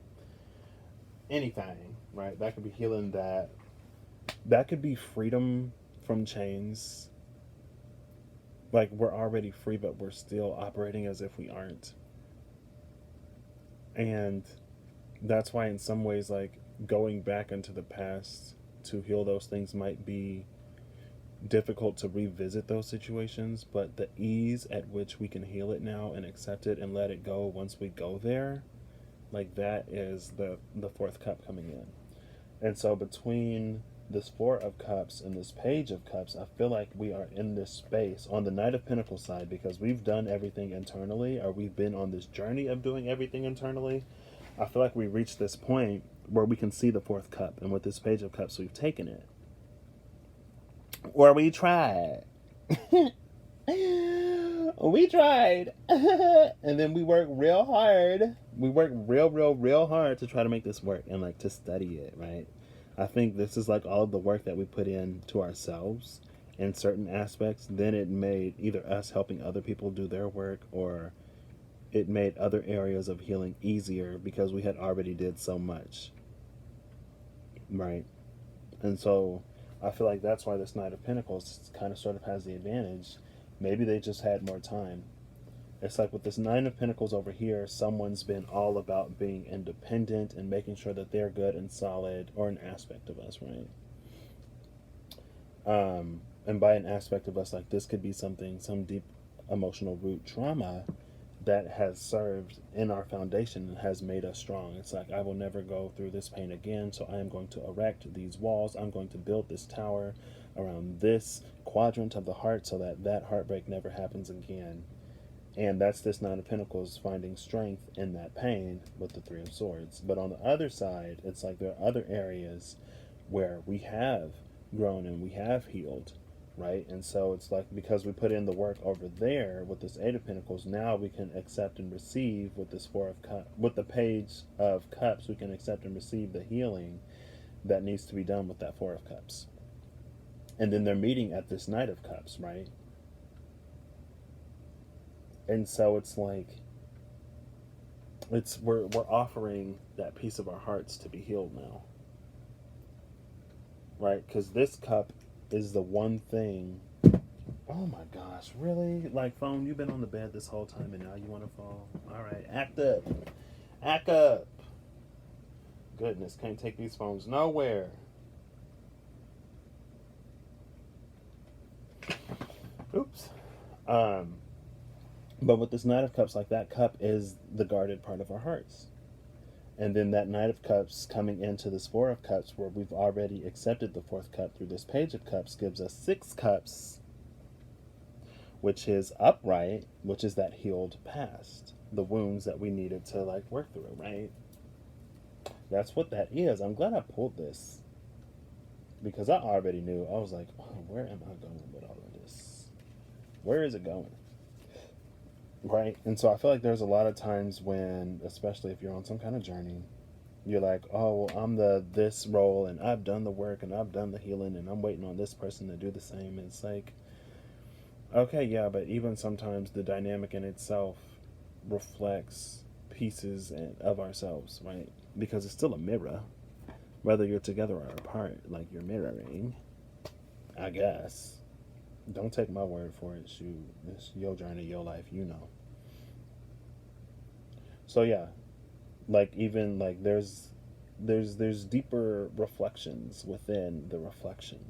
anything, right? That could be healing that. That could be freedom from chains. Like, we're already free, but we're still operating as if we aren't. And that's why, in some ways, like, going back into the past to heal those things might be difficult to revisit those situations, but the ease at which we can heal it now and accept it and let it go once we go there, like, that is the fourth cup coming in. And so between this Four of Cups and this Page of Cups, I feel like we are in this space on the Knight of Pentacles side, because we've done everything internally, or we've been on this journey of doing everything internally. I feel like we reached this point where we can see the fourth cup, and with this Page of Cups, we've taken it. Or we tried. We tried. And then we worked real hard. We worked real hard to try to make this work and like to study it, right? I think this is like all of the work that we put in to ourselves in certain aspects. Then it made either us helping other people do their work, or it made other areas of healing easier because we had already did so much, right? And so I feel like that's why this Knight of Pentacles kind of sort of has the advantage. Maybe they just had more time. It's like with this Nine of Pentacles over here, someone's been all about being independent and making sure that they're good and solid, or an aspect of us, right? And by an aspect of us, like, this could be something, some deep emotional root trauma that has served in our foundation and has made us strong. It's like, I will never go through this pain again, so I am going to erect these walls. I'm going to build this tower around this quadrant of the heart so that that heartbreak never happens again. And that's this Nine of Pentacles finding strength in that pain with the Three of Swords. But on the other side, it's like there are other areas where we have grown and we have healed, right? And so it's like, because we put in the work over there with this Eight of Pentacles, now we can accept and receive with this Four of Cups, with the Page of Cups, we can accept and receive the healing that needs to be done with that Four of Cups. And then they're meeting at this Knight of Cups, right? And so it's like, we're offering that piece of our hearts to be healed now, right? Because this cup is the one thing. Oh my gosh, really? Like, phone, you've been on the bed this whole time and now you want to fall? All right, act up. Act up. Goodness, can't take these phones nowhere. Oops. But with this Knight of Cups, like, that cup is the guarded part of our hearts. And then that Knight of Cups coming into this Four of Cups, where we've already accepted the fourth cup through this Page of Cups, gives us 6 cups, which is upright, which is that healed past, the wounds that we needed to like work through, right? That's what that is. I'm glad I pulled this, because I already knew. I was like, oh, where am I going with all of this? Where is it going? Right? And so I feel like there's a lot of times when, especially if you're on some kind of journey, you're like, oh, well, I'm this role, and I've done the work, and I've done the healing, and I'm waiting on this person to do the same. And it's like, okay, yeah, but even sometimes the dynamic in itself reflects pieces of ourselves, right? Because it's still a mirror, whether you're together or apart, like, you're mirroring, I guess. Don't take my word for it. Shoot, it's your journey, your life, you know. So yeah, like, even like there's deeper reflections within the reflection,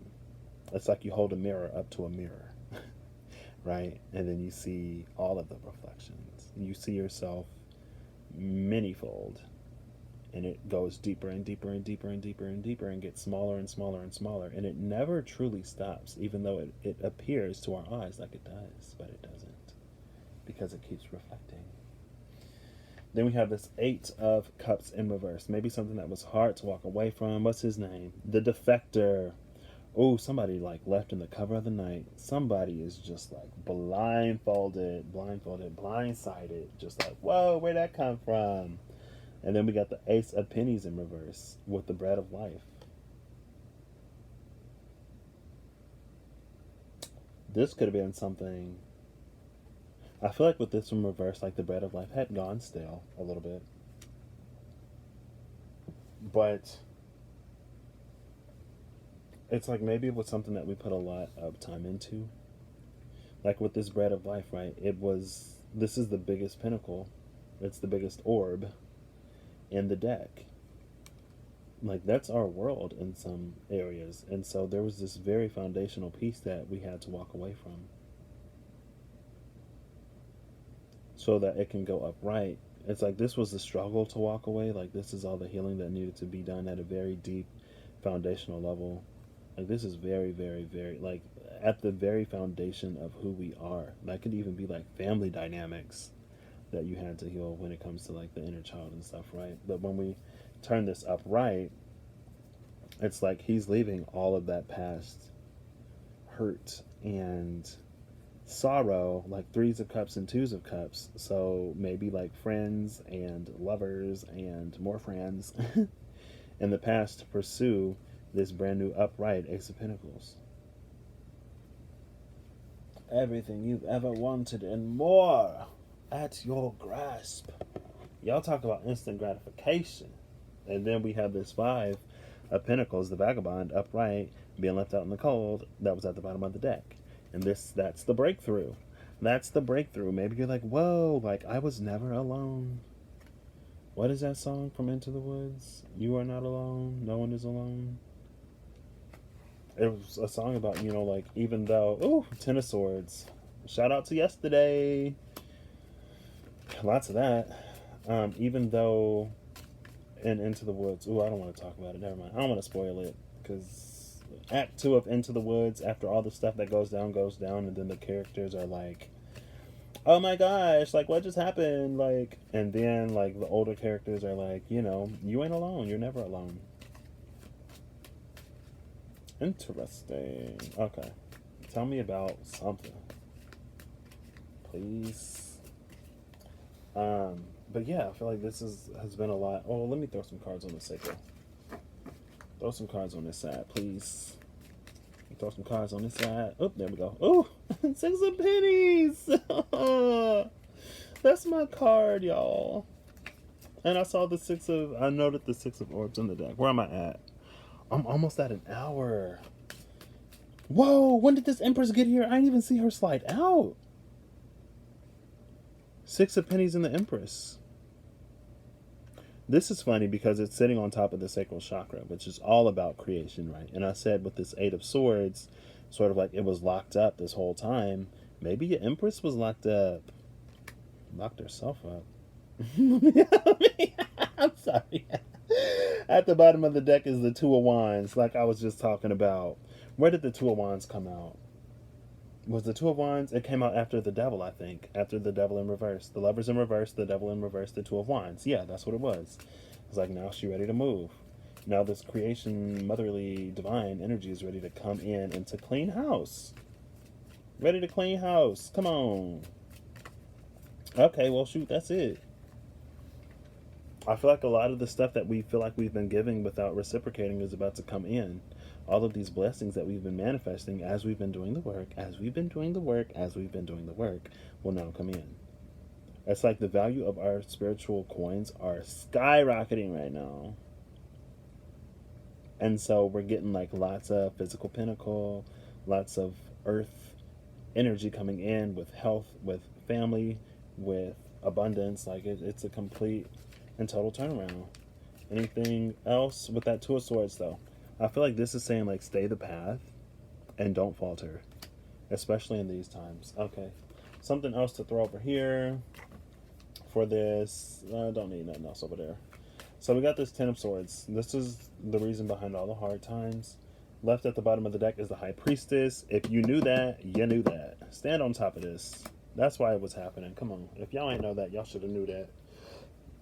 It's like you hold a mirror up to a mirror, right? And then you see all of the reflections. You see yourself manyfold, and it goes deeper and deeper and deeper and deeper and deeper and gets smaller and smaller and smaller. And it never truly stops, even though it appears to our eyes like it does, but it doesn't, because it keeps reflecting. Then we have this Eight of Cups in reverse. Maybe something that was hard to walk away from. What's his name? The Defector. Oh, somebody like left in the cover of the night. Somebody is just like blindsided. Just like, whoa, where'd that come from? And then we got the Ace of Pennies in reverse with the Bread of Life. This could have been something. I feel like with this one reversed, like the Bread of Life had gone stale a little bit. But it's like maybe it was something that we put a lot of time into. Like with this Bread of Life, right? This is the biggest pinnacle. It's the biggest orb in the deck. Like that's our world in some areas. And so there was this very foundational piece that we had to walk away from, so that it can go upright. It's like this was the struggle to walk away. Like this is all the healing that needed to be done at a very deep foundational level. Like this is very, very, very, like at the very foundation of who we are. That could even be like family dynamics that you had to heal when it comes to like the inner child and stuff, right? But when we turn this upright, it's like he's leaving all of that past hurt and sorrow, like Threes of Cups and Twos of Cups. So maybe like friends and lovers and more friends in the past to pursue this brand new upright Ace of Pentacles. Everything you've ever wanted and more at your grasp. Y'all talk about instant gratification. And then we have this Five of Pentacles, the Vagabond, upright, being left out in the cold. That was at the bottom of the deck. And that's the breakthrough. That's the breakthrough. Maybe you're like, whoa, like I was never alone. What is that song from Into the Woods? You are not alone. No one is alone. It was a song about, like, even though, Ten of Swords. Shout out to yesterday. Lots of that. Even though in Into the Woods, I don't want to talk about it. Never mind. I don't want to spoil it, because Act 2 of Into the Woods, after all the stuff that goes down, and then the characters are like, oh my gosh, like what just happened? Like, and then like the older characters are like, you ain't alone. You're never alone. Interesting. Okay. Tell me about something, please. But yeah, I feel like this has been a lot. Oh, let me throw some cards on the sacral. Throw some cards on this side, please. Throw some cards on this side. Oh, there we go. Oh, Six of Pennies. That's my card, y'all. And I noted the Six of Orbs in the deck. Where am I at? I'm almost at an hour. Whoa, when did this Empress get here? I didn't even see her slide out. Six of Pennies in the Empress. This is funny because it's sitting on top of the sacral chakra, which is all about creation, right? And I said with this Eight of Swords, sort of like it was locked up this whole time. Maybe your Empress was locked up. Locked herself up. I'm sorry. At the bottom of the deck is the Two of Wands, like I was just talking about. Where did the Two of Wands come out? Was the Two of Wands? It came out after the Devil, I think. After the Devil in reverse. The Lovers in reverse, the Devil in reverse, the Two of Wands. Yeah, that's what it was. It's like now she's ready to move. Now this creation, motherly, divine energy is ready to come in and to clean house. Ready to clean house. Come on. Okay, well, shoot, that's it. I feel like a lot of the stuff that we feel like we've been giving without reciprocating is about to come in. All of these blessings that we've been manifesting as we've been doing the work, will now come in. It's like the value of our spiritual coins are skyrocketing right now. And so we're getting like lots of physical pinnacle, lots of earth energy coming in with health, with family, with abundance. Like it's a complete and total turnaround. Anything else with that Two of Swords though? I feel like this is saying like stay the path. and don't falter, especially in these times. Okay, something else to throw over here for this. I don't need nothing else over there. So we got this Ten of Swords. This is the reason behind all the hard times. Left at the bottom of the deck is the High Priestess. If you knew that, you knew that. Stand on top of this. That's why it was happening. Come on. If y'all ain't know that, y'all should have knew that.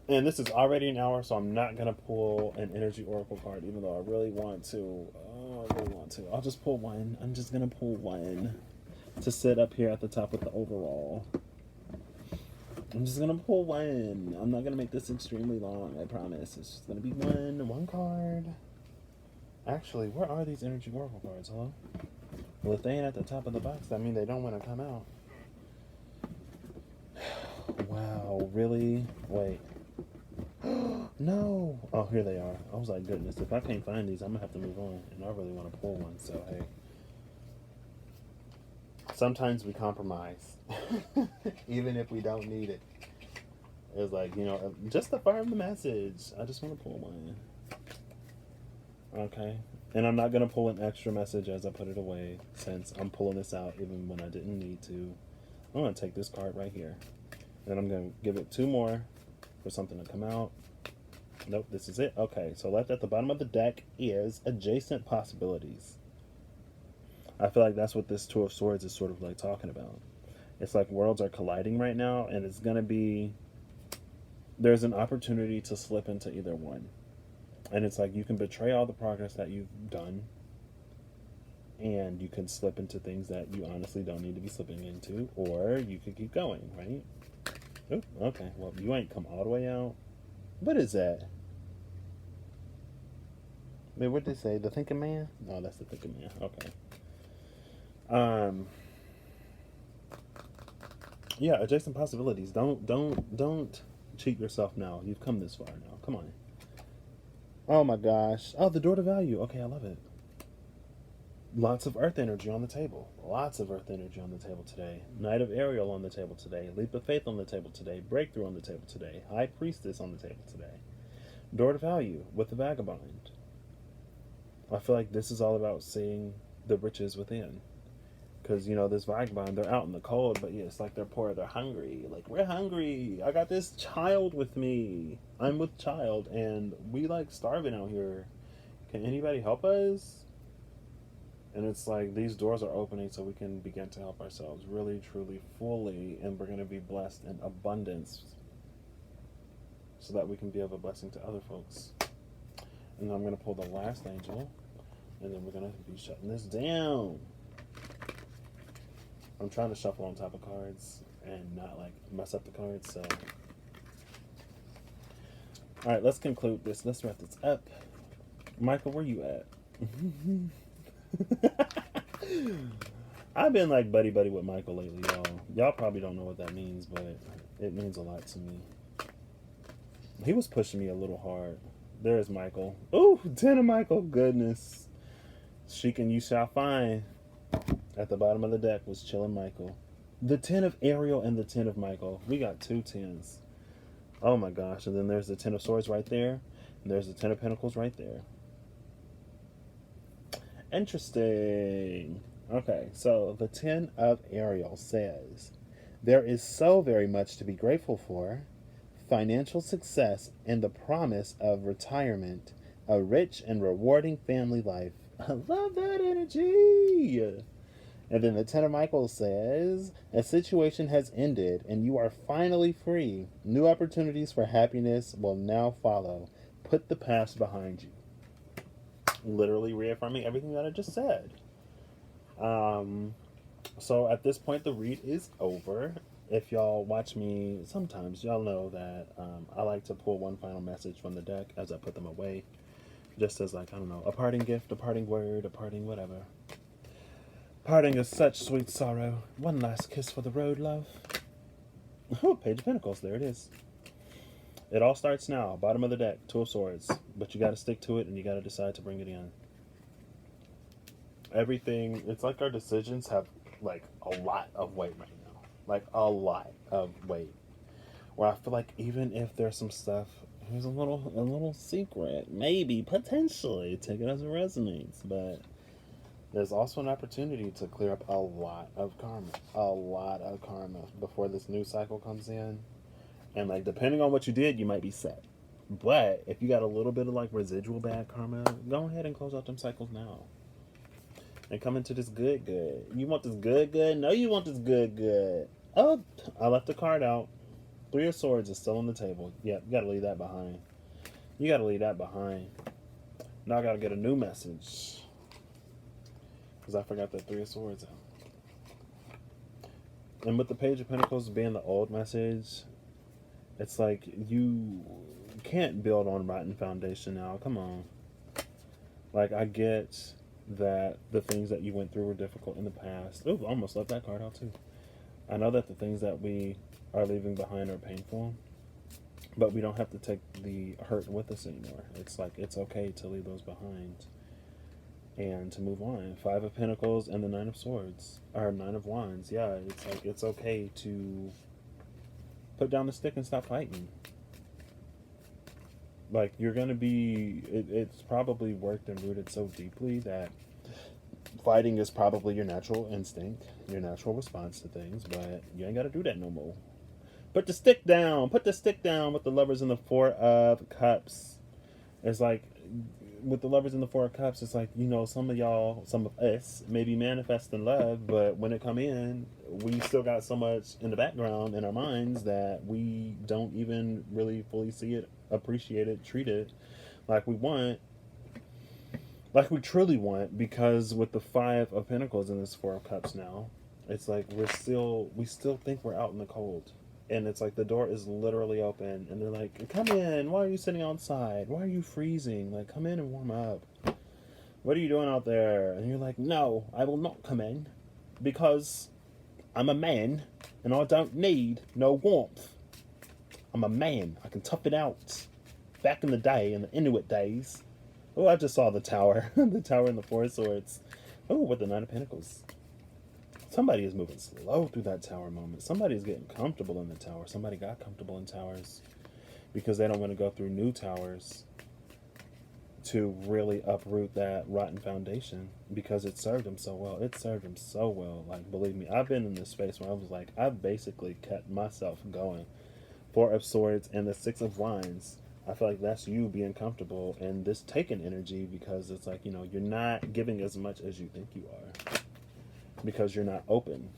And this is already an hour, so I'm not going to pull an Energy Oracle card, even though I really want to. Oh, I really want to. I'll just pull one. I'm just going to pull one to sit up here at the top with the overall. I'm just gonna pull one. I'm not gonna make this extremely long, I promise. It's just gonna be one card. Actually, where are these Energy Oracle cards, hello? Well, if they ain't at the top of the box, that means they don't want to come out. Wow, really? Wait. No! Oh, here they are. I was like, goodness, if I can't find these, I'm gonna have to move on. And I really want to pull one, so hey. Sometimes we compromise, even if we don't need it. It's like, you know, just affirm the message. I just want to pull one. Okay. And I'm not going to pull an extra message as I put it away, since I'm pulling this out even when I didn't need to. I'm going to take this card right here. And I'm going to give it 2 more for something to come out. Nope, this is it. Okay, so left at the bottom of the deck is Adjacent Possibilities. I feel like that's what this Two of Swords is sort of like talking about. It's like worlds are colliding right now, and it's going to be... There's an opportunity to slip into either one. And it's like you can betray all the progress that you've done, and you can slip into things that you honestly don't need to be slipping into, or you could keep going, right? Oh, okay. Well, you ain't come all the way out. What is that? Wait, what did they say? The Thinking Man? No, that's the Thinking Man. Okay. Yeah, Adjacent Possibilities. Don't cheat yourself now. You've come this far now. Come on. Oh my gosh. Oh, the Door to Value. Okay, I love it. Lots of Earth energy on the table. Lots of Earth energy on the table today. Knight of Ariel on the table today. Leap of Faith on the table today. Breakthrough on the table today. High Priestess on the table today. Door to Value with the Vagabond. I feel like this is all about seeing the riches within. Because, you know, this vagabond, they're out in the cold, but yeah, it's like they're poor, they're hungry. Like, we're hungry. I got this child with me. I'm with child, and we, like, starving out here. Can anybody help us? And it's like, these doors are opening so we can begin to help ourselves really, truly, fully, and we're going to be blessed in abundance so that we can be of a blessing to other folks. And then I'm going to pull the last angel, and then we're going to be shutting this down. I'm trying to shuffle on top of cards and not like mess up the cards, so. Alright, let's conclude this. Let's wrap this up. Michael, where you at? I've been like buddy with Michael lately, y'all. Y'all probably don't know what that means, but it means a lot to me. He was pushing me a little hard. There's Michael. Ooh, 10 of Michael. Goodness. Sheik and you shall find. At the bottom of the deck was chilling Michael. The 10 of Ariel and the 10 of Michael. We got 2 10s. Oh my gosh. And then there's the 10 of Swords right there. And there's the 10 of Pentacles right there. Interesting. Okay, so the 10 of Ariel says, there is so very much to be grateful for. Financial success and the promise of retirement. A rich and rewarding family life. I love that energy. And then the 10 of Michael says, a situation has ended and you are finally free. New opportunities for happiness will now follow. Put the past behind you. Literally reaffirming everything that I just said. So at this point, the read is over. If y'all watch me sometimes, y'all know that I like to pull one final message from the deck as I put them away. Just as like, I don't know, a parting gift, a parting word, a parting whatever. Parting is such sweet sorrow. One last kiss for the road, love. Oh, Page of Pentacles. There it is. It all starts now. Bottom of the deck. 2 of Swords. But you got to stick to it, and you got to decide to bring it in. Everything. It's like our decisions have, like, a lot of weight right now. Like, a lot of weight. Where I feel like even if there's some stuff, here's a little secret. Maybe, potentially. Take it as it resonates. But There's also an opportunity to clear up a lot of karma before this new cycle comes in. And like depending on what you did, you might be set. But if you got a little bit of like residual bad karma, go ahead and close out them cycles now. And come into this good. You want this good? No, you want this good. Oh, I left the card out. Three of Swords is still on the table. Yep, you gotta leave that behind. Now I gotta get a new message. Because I forgot that Three of Swords out. And with the Page of Pentacles being the old message, it's like you can't build on rotten foundation now. Come on. Like, I get that the things that you went through were difficult in the past. Oh, almost left that card out too. I know that the things that we are leaving behind are painful, but we don't have to take the hurt with us anymore. It's like, it's okay to leave those behind and to move on. Five of Pentacles and the Nine of Swords, or Nine of Wands. Yeah, it's like, it's okay to put down the stick and stop fighting. Like, you're going to be, it's probably worked and rooted so deeply that fighting is probably your natural instinct, your natural response to things, but you ain't got to do that no more. Put the stick down with the Lovers in the Four of Cups. It's like, with the Lovers in the Four of Cups, it's like, you know, some of us may be manifesting love, but when it come in, we still got so much in the background in our minds that we don't even really fully see it, appreciate it, treat it like we want, like we truly want. Because with the Five of Pentacles and this Four of Cups now, it's like we still think we're out in the cold. And it's like the door is literally open and they're like, come in, why are you sitting outside? Why are you freezing? Like, come in and warm up. What are you doing out there? And you're like, no, I will not come in because I'm a man and I don't need no warmth. I'm a man. I can tough it out. Back in the day, in the Inuit days. Oh, I just saw the tower. The tower and the Four of Swords. Oh, with the Nine of Pentacles. Somebody is moving slow through that tower moment. Somebody is getting comfortable in the tower. Somebody got comfortable in towers because they don't want to go through new towers to really uproot that rotten foundation because it served them so well. It served them so well. Like, believe me, I've been in this space where I was like, I've basically kept myself going. Four of Swords and the Six of Wands. I feel like that's you being comfortable in this taken energy because it's like, you know, you're not giving as much as you think you are. Because you're not open.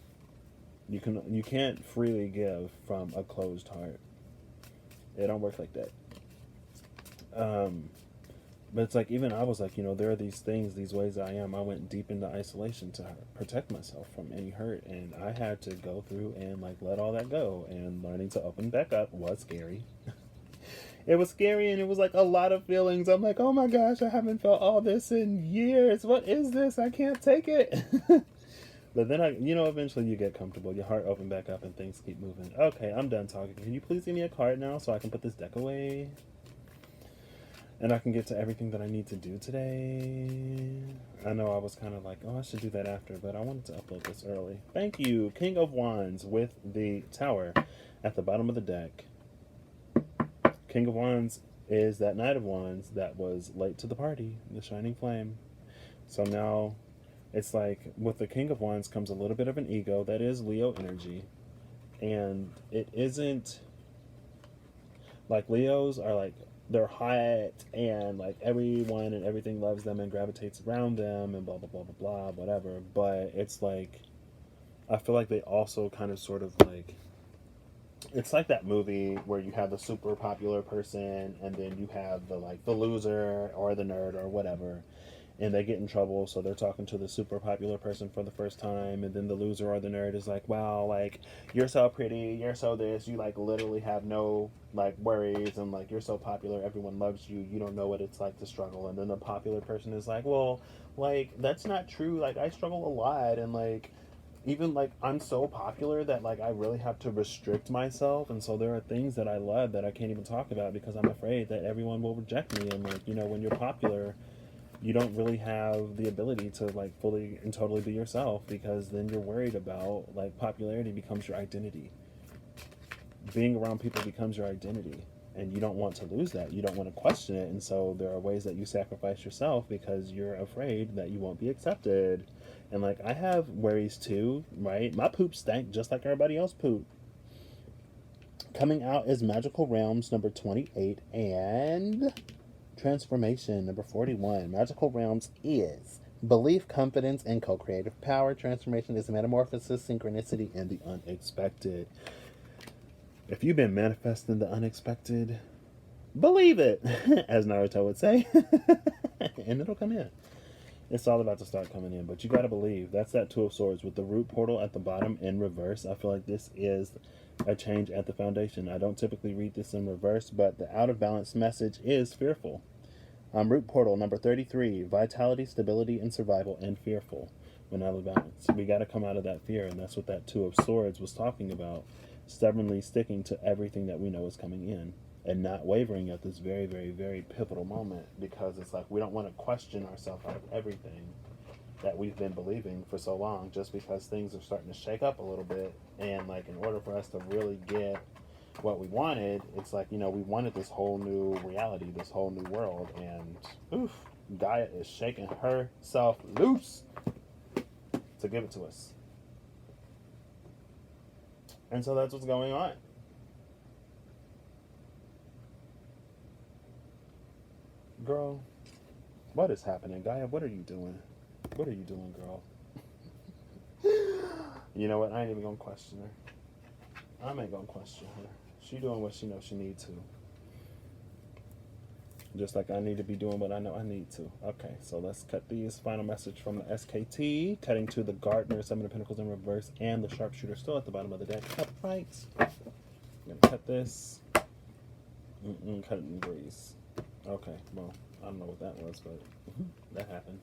You can't freely give from a closed heart. It don't work like that. But it's like, even I was like, you know, there are these things, these ways I am. I went deep into isolation to protect myself from any hurt, and I had to go through and like let all that go. And learning to open back up was scary. It was scary, and it was like a lot of feelings. I'm like, oh my gosh, I haven't felt all this in years. What is this? I can't take it. But then, eventually you get comfortable. Your heart open back up and things keep moving. Okay, I'm done talking. Can you please give me a card now so I can put this deck away? And I can get to everything that I need to do today. I know I was kind of like, oh, I should do that after, but I wanted to upload this early. Thank you. King of Wands with the Tower at the bottom of the deck. King of Wands is that Knight of Wands that was late to the party, the Shining Flame. So now it's like with the King of Wands comes a little bit of an ego. That is Leo energy. And it isn't like Leos are like, they're hot and like everyone and everything loves them and gravitates around them and blah, blah, blah, blah, blah, whatever. But it's like, I feel like they also kind of sort of like, it's like that movie where you have the super popular person and then you have the loser or the nerd or whatever, and they get in trouble, so they're talking to the super popular person for the first time, and then the loser or the nerd is like, wow, like, you're so pretty, you're so this, you like literally have no like worries, and like you're so popular, everyone loves you, you don't know what it's like to struggle. And then the popular person is like, well, like, that's not true, like I struggle a lot, and like even like I'm so popular that like I really have to restrict myself, and so there are things that I love that I can't even talk about because I'm afraid that everyone will reject me. And like, you know, when you're popular, you don't really have the ability to like fully and totally be yourself, because then you're worried about like popularity becomes your identity. Being around people becomes your identity. And you don't want to lose that. You don't want to question it. And so there are ways that you sacrifice yourself because you're afraid that you won't be accepted. And like, I have worries too, right? My poop stank just like everybody else poop. Coming out is Magical Realms number 28 and Transformation number 41. Magical Realms is belief, confidence, and co-creative power. Transformation is metamorphosis, synchronicity, and the unexpected. If you've been manifesting the unexpected, believe it, as Naruto would say, and it'll come in. It's all about to start coming in, but you got to believe. That's that Two of Swords with the root portal at the bottom in reverse. I feel like this is a change at the foundation. I don't typically read this in reverse, but the out of balance message is fearful. Root portal number 33, vitality, stability, and survival, and fearful. When out of balance, we got to come out of that fear, and that's what that Two of Swords was talking about. Stubbornly sticking to everything that we know is coming in and not wavering at this very, very, very pivotal moment, because it's like we don't want to question ourselves out of everything that we've been believing for so long, just because things are starting to shake up a little bit. And like, in order for us to really get what we wanted, it's like, we wanted this whole new reality, this whole new world, and oof, Gaia is shaking herself loose to give it to us. And so that's what's going on. Girl, what is happening? Gaia, what are you doing? What are you doing, girl? You know what? I ain't even gonna question her. I ain't gonna question her. She doing what she knows she need to. Just like I need to be doing what I know I need to. Okay, so let's cut these. Final message from the SKT. Cutting to the Gardener, Seven of Pentacles in reverse, and the Sharpshooter still at the bottom of the deck. Upright. I'm going to cut this. Cut it in breeze. Okay, well, I don't know what that was, but that happened.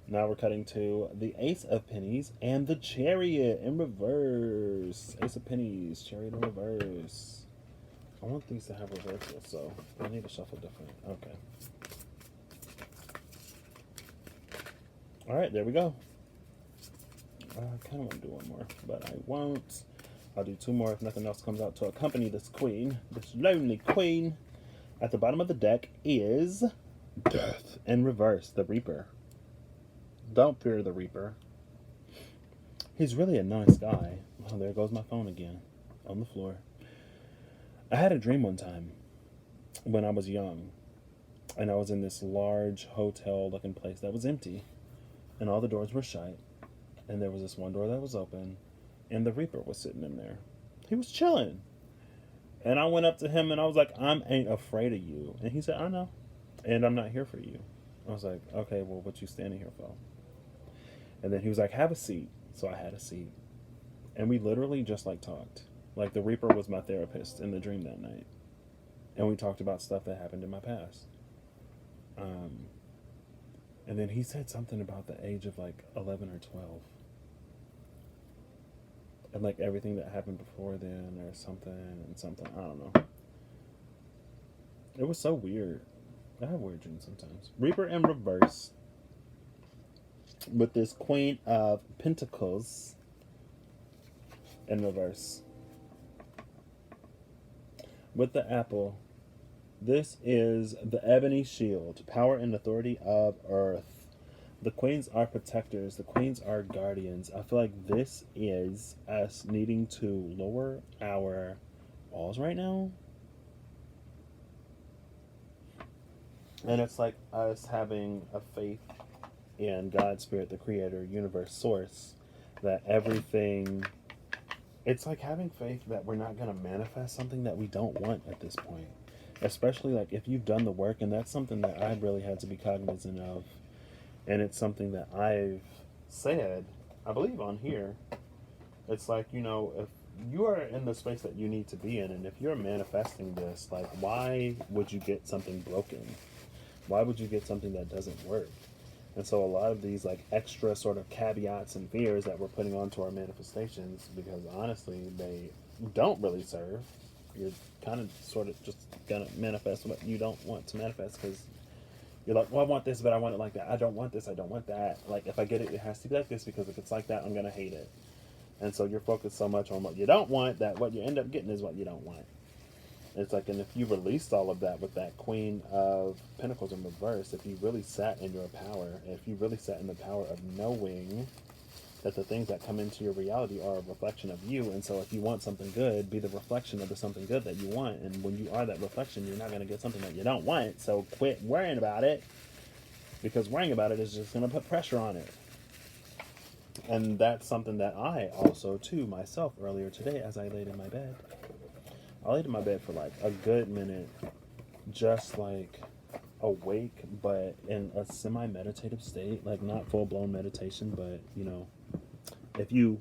Now we're cutting to the Ace of Pennies and the Chariot in reverse. Ace of Pennies, Chariot in reverse. I want these to have reversal, so I need to shuffle different. Okay. Alright, there we go. I kind of want to do one more, but I won't. I'll do two more if nothing else comes out to accompany this queen, this lonely queen. At the bottom of the deck is Death in reverse, the Reaper. Don't fear the Reaper. He's really a nice guy. Oh, there goes my phone again on the floor. I had a dream one time when I was young, and I was in this large hotel-looking place that was empty, and all the doors were shut, and there was this one door that was open, and the Reaper was sitting in there. He was chilling, and I went up to him, and I was like, I ain't afraid of you. And he said, I know, and I'm not here for you. I was like, okay, well, what you standing here for? And then he was like, have a seat. So I had a seat, and we literally just like talked. Like, the Reaper was my therapist in the dream that night. And we talked about stuff that happened in my past. And then he said something about the age of, like, 11 or 12. And, like, everything that happened before then or something and something. I don't know. It was so weird. I have weird dreams sometimes. Reaper in reverse. With this Queen of Pentacles in reverse. With the apple, this is the Ebony Shield, power and authority of Earth. The queens are protectors. The queens are guardians. I feel like this is us needing to lower our walls right now. And it's like us having a faith in God, Spirit, the Creator, Universe, Source, that everything... It's like having faith that we're not going to manifest something that we don't want at this point. Especially like if you've done the work, and that's something that I've really had to be cognizant of. And it's something that I've said, I believe on here. It's like, if you are in the space that you need to be in, and if you're manifesting this, like, why would you get something broken? Why would you get something that doesn't work? And so a lot of these like extra sort of caveats and fears that we're putting onto our manifestations, because honestly, they don't really serve. You're kind of sort of just going to manifest what you don't want to manifest, because you're like, well, I want this, but I want it like that. I don't want this. I don't want that. Like, if I get it, it has to be like this, because if it's like that, I'm going to hate it. And so you're focused so much on what you don't want that what you end up getting is what you don't want. It's like, and if you released all of that with that Queen of Pentacles in reverse, if you really sat in your power, if you really sat in the power of knowing that the things that come into your reality are a reflection of you, and so if you want something good, be the reflection of the something good that you want, and when you are that reflection, you're not going to get something that you don't want, so quit worrying about it, because worrying about it is just going to put pressure on it. And that's something that I also, too, myself, earlier today, as I laid in my bed, I laid in my bed for like a good minute, just like awake, but in a semi-meditative state, like not full-blown meditation, but you know, if you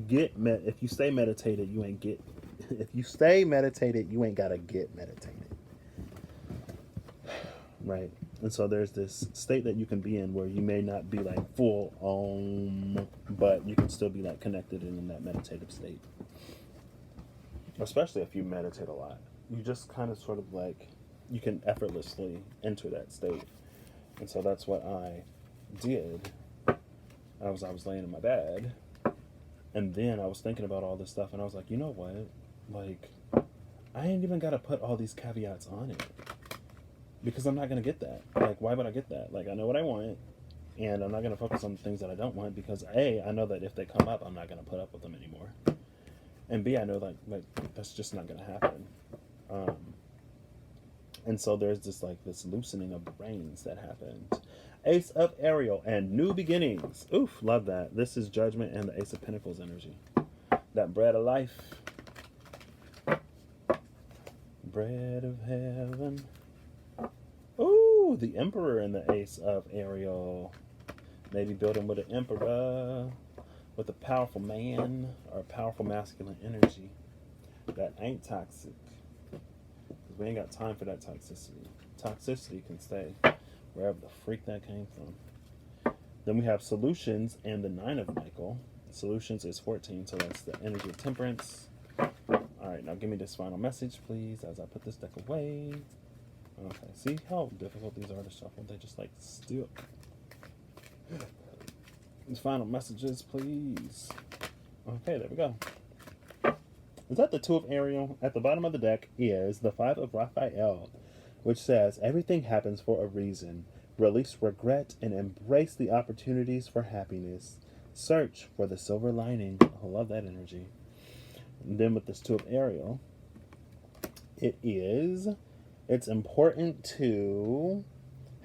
if you stay meditated, you ain't get, if you stay meditated, you ain't gotta get meditated, right? And so there's this state that you can be in where you may not be like full but you can still be like connected and in that meditative state. Especially if you meditate a lot, you just kind of sort of like, you can effortlessly enter that state. And so that's what I did. I was laying in my bed, and then I was thinking about all this stuff, and I was like, you know what? Like, I ain't even got to put all these caveats on it, because I'm not going to get that. Like, why would I get that? Like, I know what I want, and I'm not going to focus on the things that I don't want, because A, I know that if they come up, I'm not going to put up with them anymore. And B, I know like that's just not going to happen. And so there's this loosening of the reins that happened. Ace of Ariel and new beginnings. Oof, love that. This is Judgment and the Ace of Pentacles energy. That bread of life. Bread of heaven. Ooh, the Emperor and the Ace of Ariel. Maybe building with an Emperor, with a powerful man or a powerful masculine energy that ain't toxic. Because we ain't got time for that toxicity. Toxicity can stay wherever the freak that came from. Then we have Solutions and the 9 of Michael. Solutions is 14, so that's the energy of temperance. Alright, now give me this final message, please, as I put this deck away. Okay, see how difficult these are to shuffle? They just like stick. These final messages, please. Okay, there we go. Is that the 2 of Ariel? At the bottom of the deck is the 5 of Raphael, which says, everything happens for a reason. Release regret and embrace the opportunities for happiness. Search for the silver lining. I love that energy. And then with this 2 of Ariel, it's important to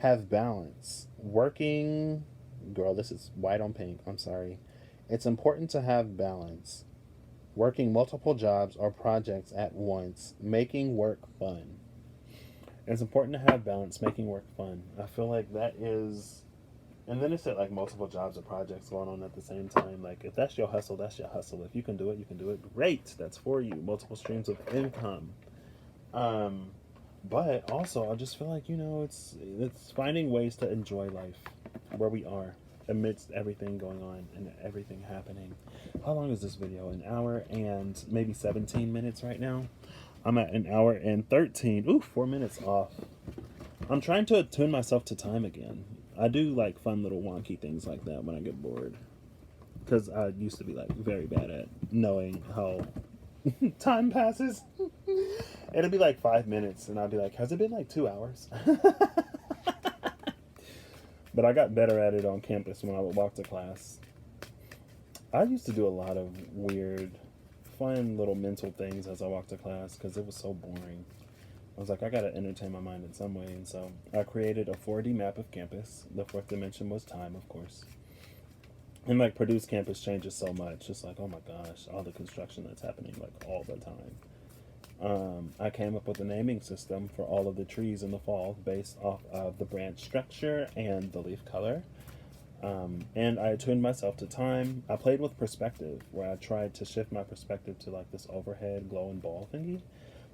have balance. Working, girl, this is white on pink, I'm sorry. It's important to have balance. Working multiple jobs or projects at once, making work fun. It's important to have balance, making work fun. I feel like that is, and then it said like multiple jobs or projects going on at the same time. Like if that's your hustle, that's your hustle. If you can do it, you can do it. Great, that's for you. Multiple streams of income. But also, I just feel like, you know, it's finding ways to enjoy life where we are amidst everything going on and everything happening. How long is this video? An hour and maybe 17 minutes right now. I'm at an hour and 13. Ooh, 4 minutes off. I'm trying to attune myself to time again. I do like fun little wonky things like that when I get bored. Because I used to be like very bad at knowing how time passes. It'll be like 5 minutes and I'll be like, has it been like 2 hours? But I got better at it on campus when I would walk to class. I used to do a lot of weird, fun little mental things as I walked to class because it was so boring. I was like, I gotta entertain my mind in some way. And so I created a 4D map of campus. The 4th dimension was time, of course. And like Purdue's campus changes so much. It's like, oh my gosh, all the construction that's happening like all the time. I came up with a naming system for all of the trees in the fall based off of the branch structure and the leaf color. And I attuned myself to time. I played with perspective, where I tried to shift my perspective to like this overhead glowing ball thingy,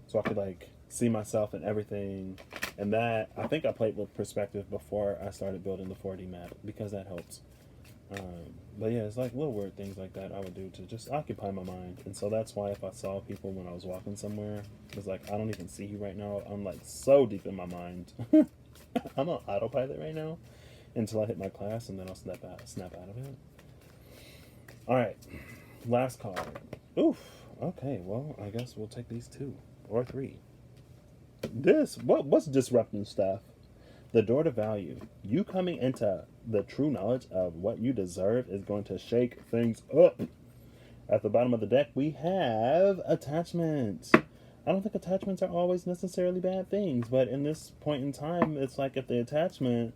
so I could like see myself and everything. And that, I think I played with perspective before I started building the 4D map because that helps. But yeah, it's like little weird things like that I would do to just occupy my mind. And so that's why if I saw people when I was walking somewhere, it was like, I don't even see you right now. I'm like so deep in my mind. I'm on autopilot right now until I hit my class, and then I'll snap out of it. All right, Last card. Oof. Okay, well, I guess we'll take these 2 or 3. What's disrupting stuff? The door to value. You coming into the true knowledge of what you deserve is going to shake things up. At the bottom of the deck, we have attachments. I don't think attachments are always necessarily bad things, but in this point in time, it's like if the attachment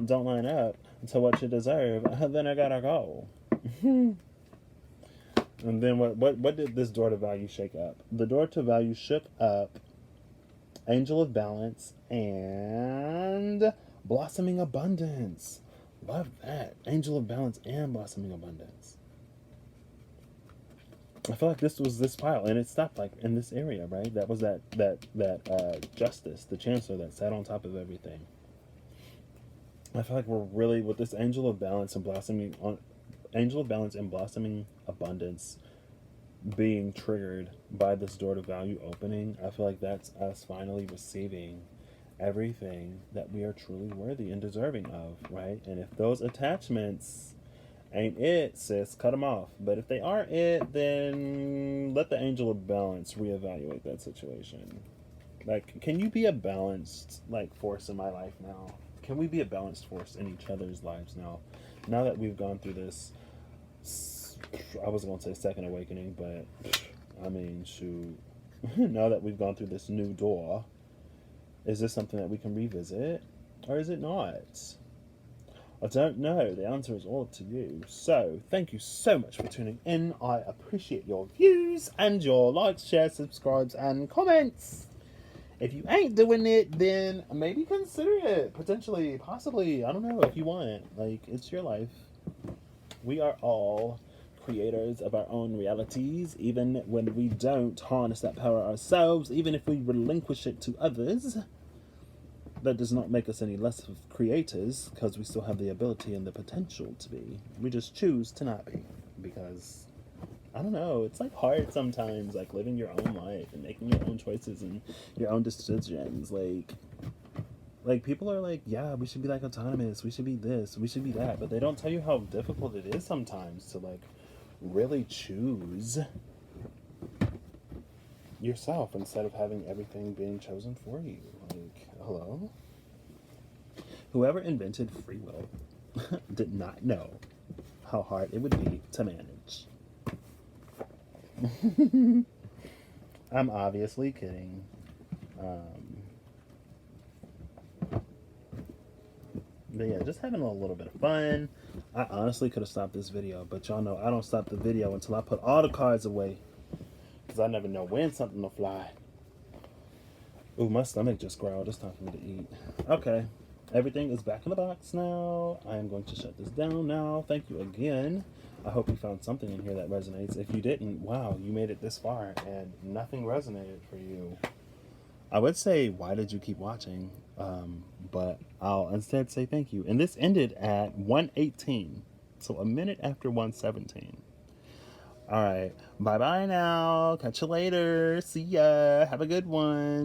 don't line up to what you deserve, then I gotta go. And then what did this door to value shake up? The door to value shook up Angel of Balance and Blossoming Abundance. Love that. Angel of Balance and Blossoming Abundance. I feel like this was this pile, and it stopped like in this area, right? That was that Justice, the Chancellor that sat on top of everything. I feel like we're really with this Angel of Balance and Blossoming Abundance being triggered by this door to value opening. I feel like that's us finally receiving everything that we are truly worthy and deserving of, right? And if those attachments ain't it, sis, cut them off. But if they aren't it, then let the Angel of Balance reevaluate that situation. Like, can you be a balanced force in my life now? Can we be a balanced force in each other's lives now? Now that we've gone through this, I was going to say second awakening, but I mean, shoot. Now that we've gone through this new door, is this something that we can revisit? Or is it not? I don't know. The answer is all up to you. So, thank you so much for tuning in. I appreciate your views and your likes, shares, subscribes, and comments. If you ain't doing it, then maybe consider it. Potentially, possibly. I don't know if you want. It's your life. We are all creators of our own realities, even when we don't harness that power ourselves, even if we relinquish it to others. That does not make us any less of creators, because we still have the ability and the potential to be. We just choose to not be, because I don't know, it's hard sometimes, living your own life and making your own choices and your own decisions. People are yeah, we should be autonomous, we should be this, we should be that, but they don't tell you how difficult it is sometimes to really choose yourself instead of having everything being chosen for you. Hello? Whoever invented free will did not know how hard it would be to manage. I'm obviously kidding. But yeah, just having a little bit of fun. I honestly could have stopped this video, but y'all know I don't stop the video until I put all the cards away, because I never know when something will fly. Ooh, my stomach just growled. It's time for me to eat. Okay. Everything is back in the box now. I am going to shut this down now. Thank you again. I hope you found something in here that resonates. If you didn't, wow, you made it this far and nothing resonated for you. I would say, why did you keep watching? But I'll instead say thank you. And this ended at 1:18. So a minute after 1:17. All right. Bye-bye now. Catch you later. See ya. Have a good one.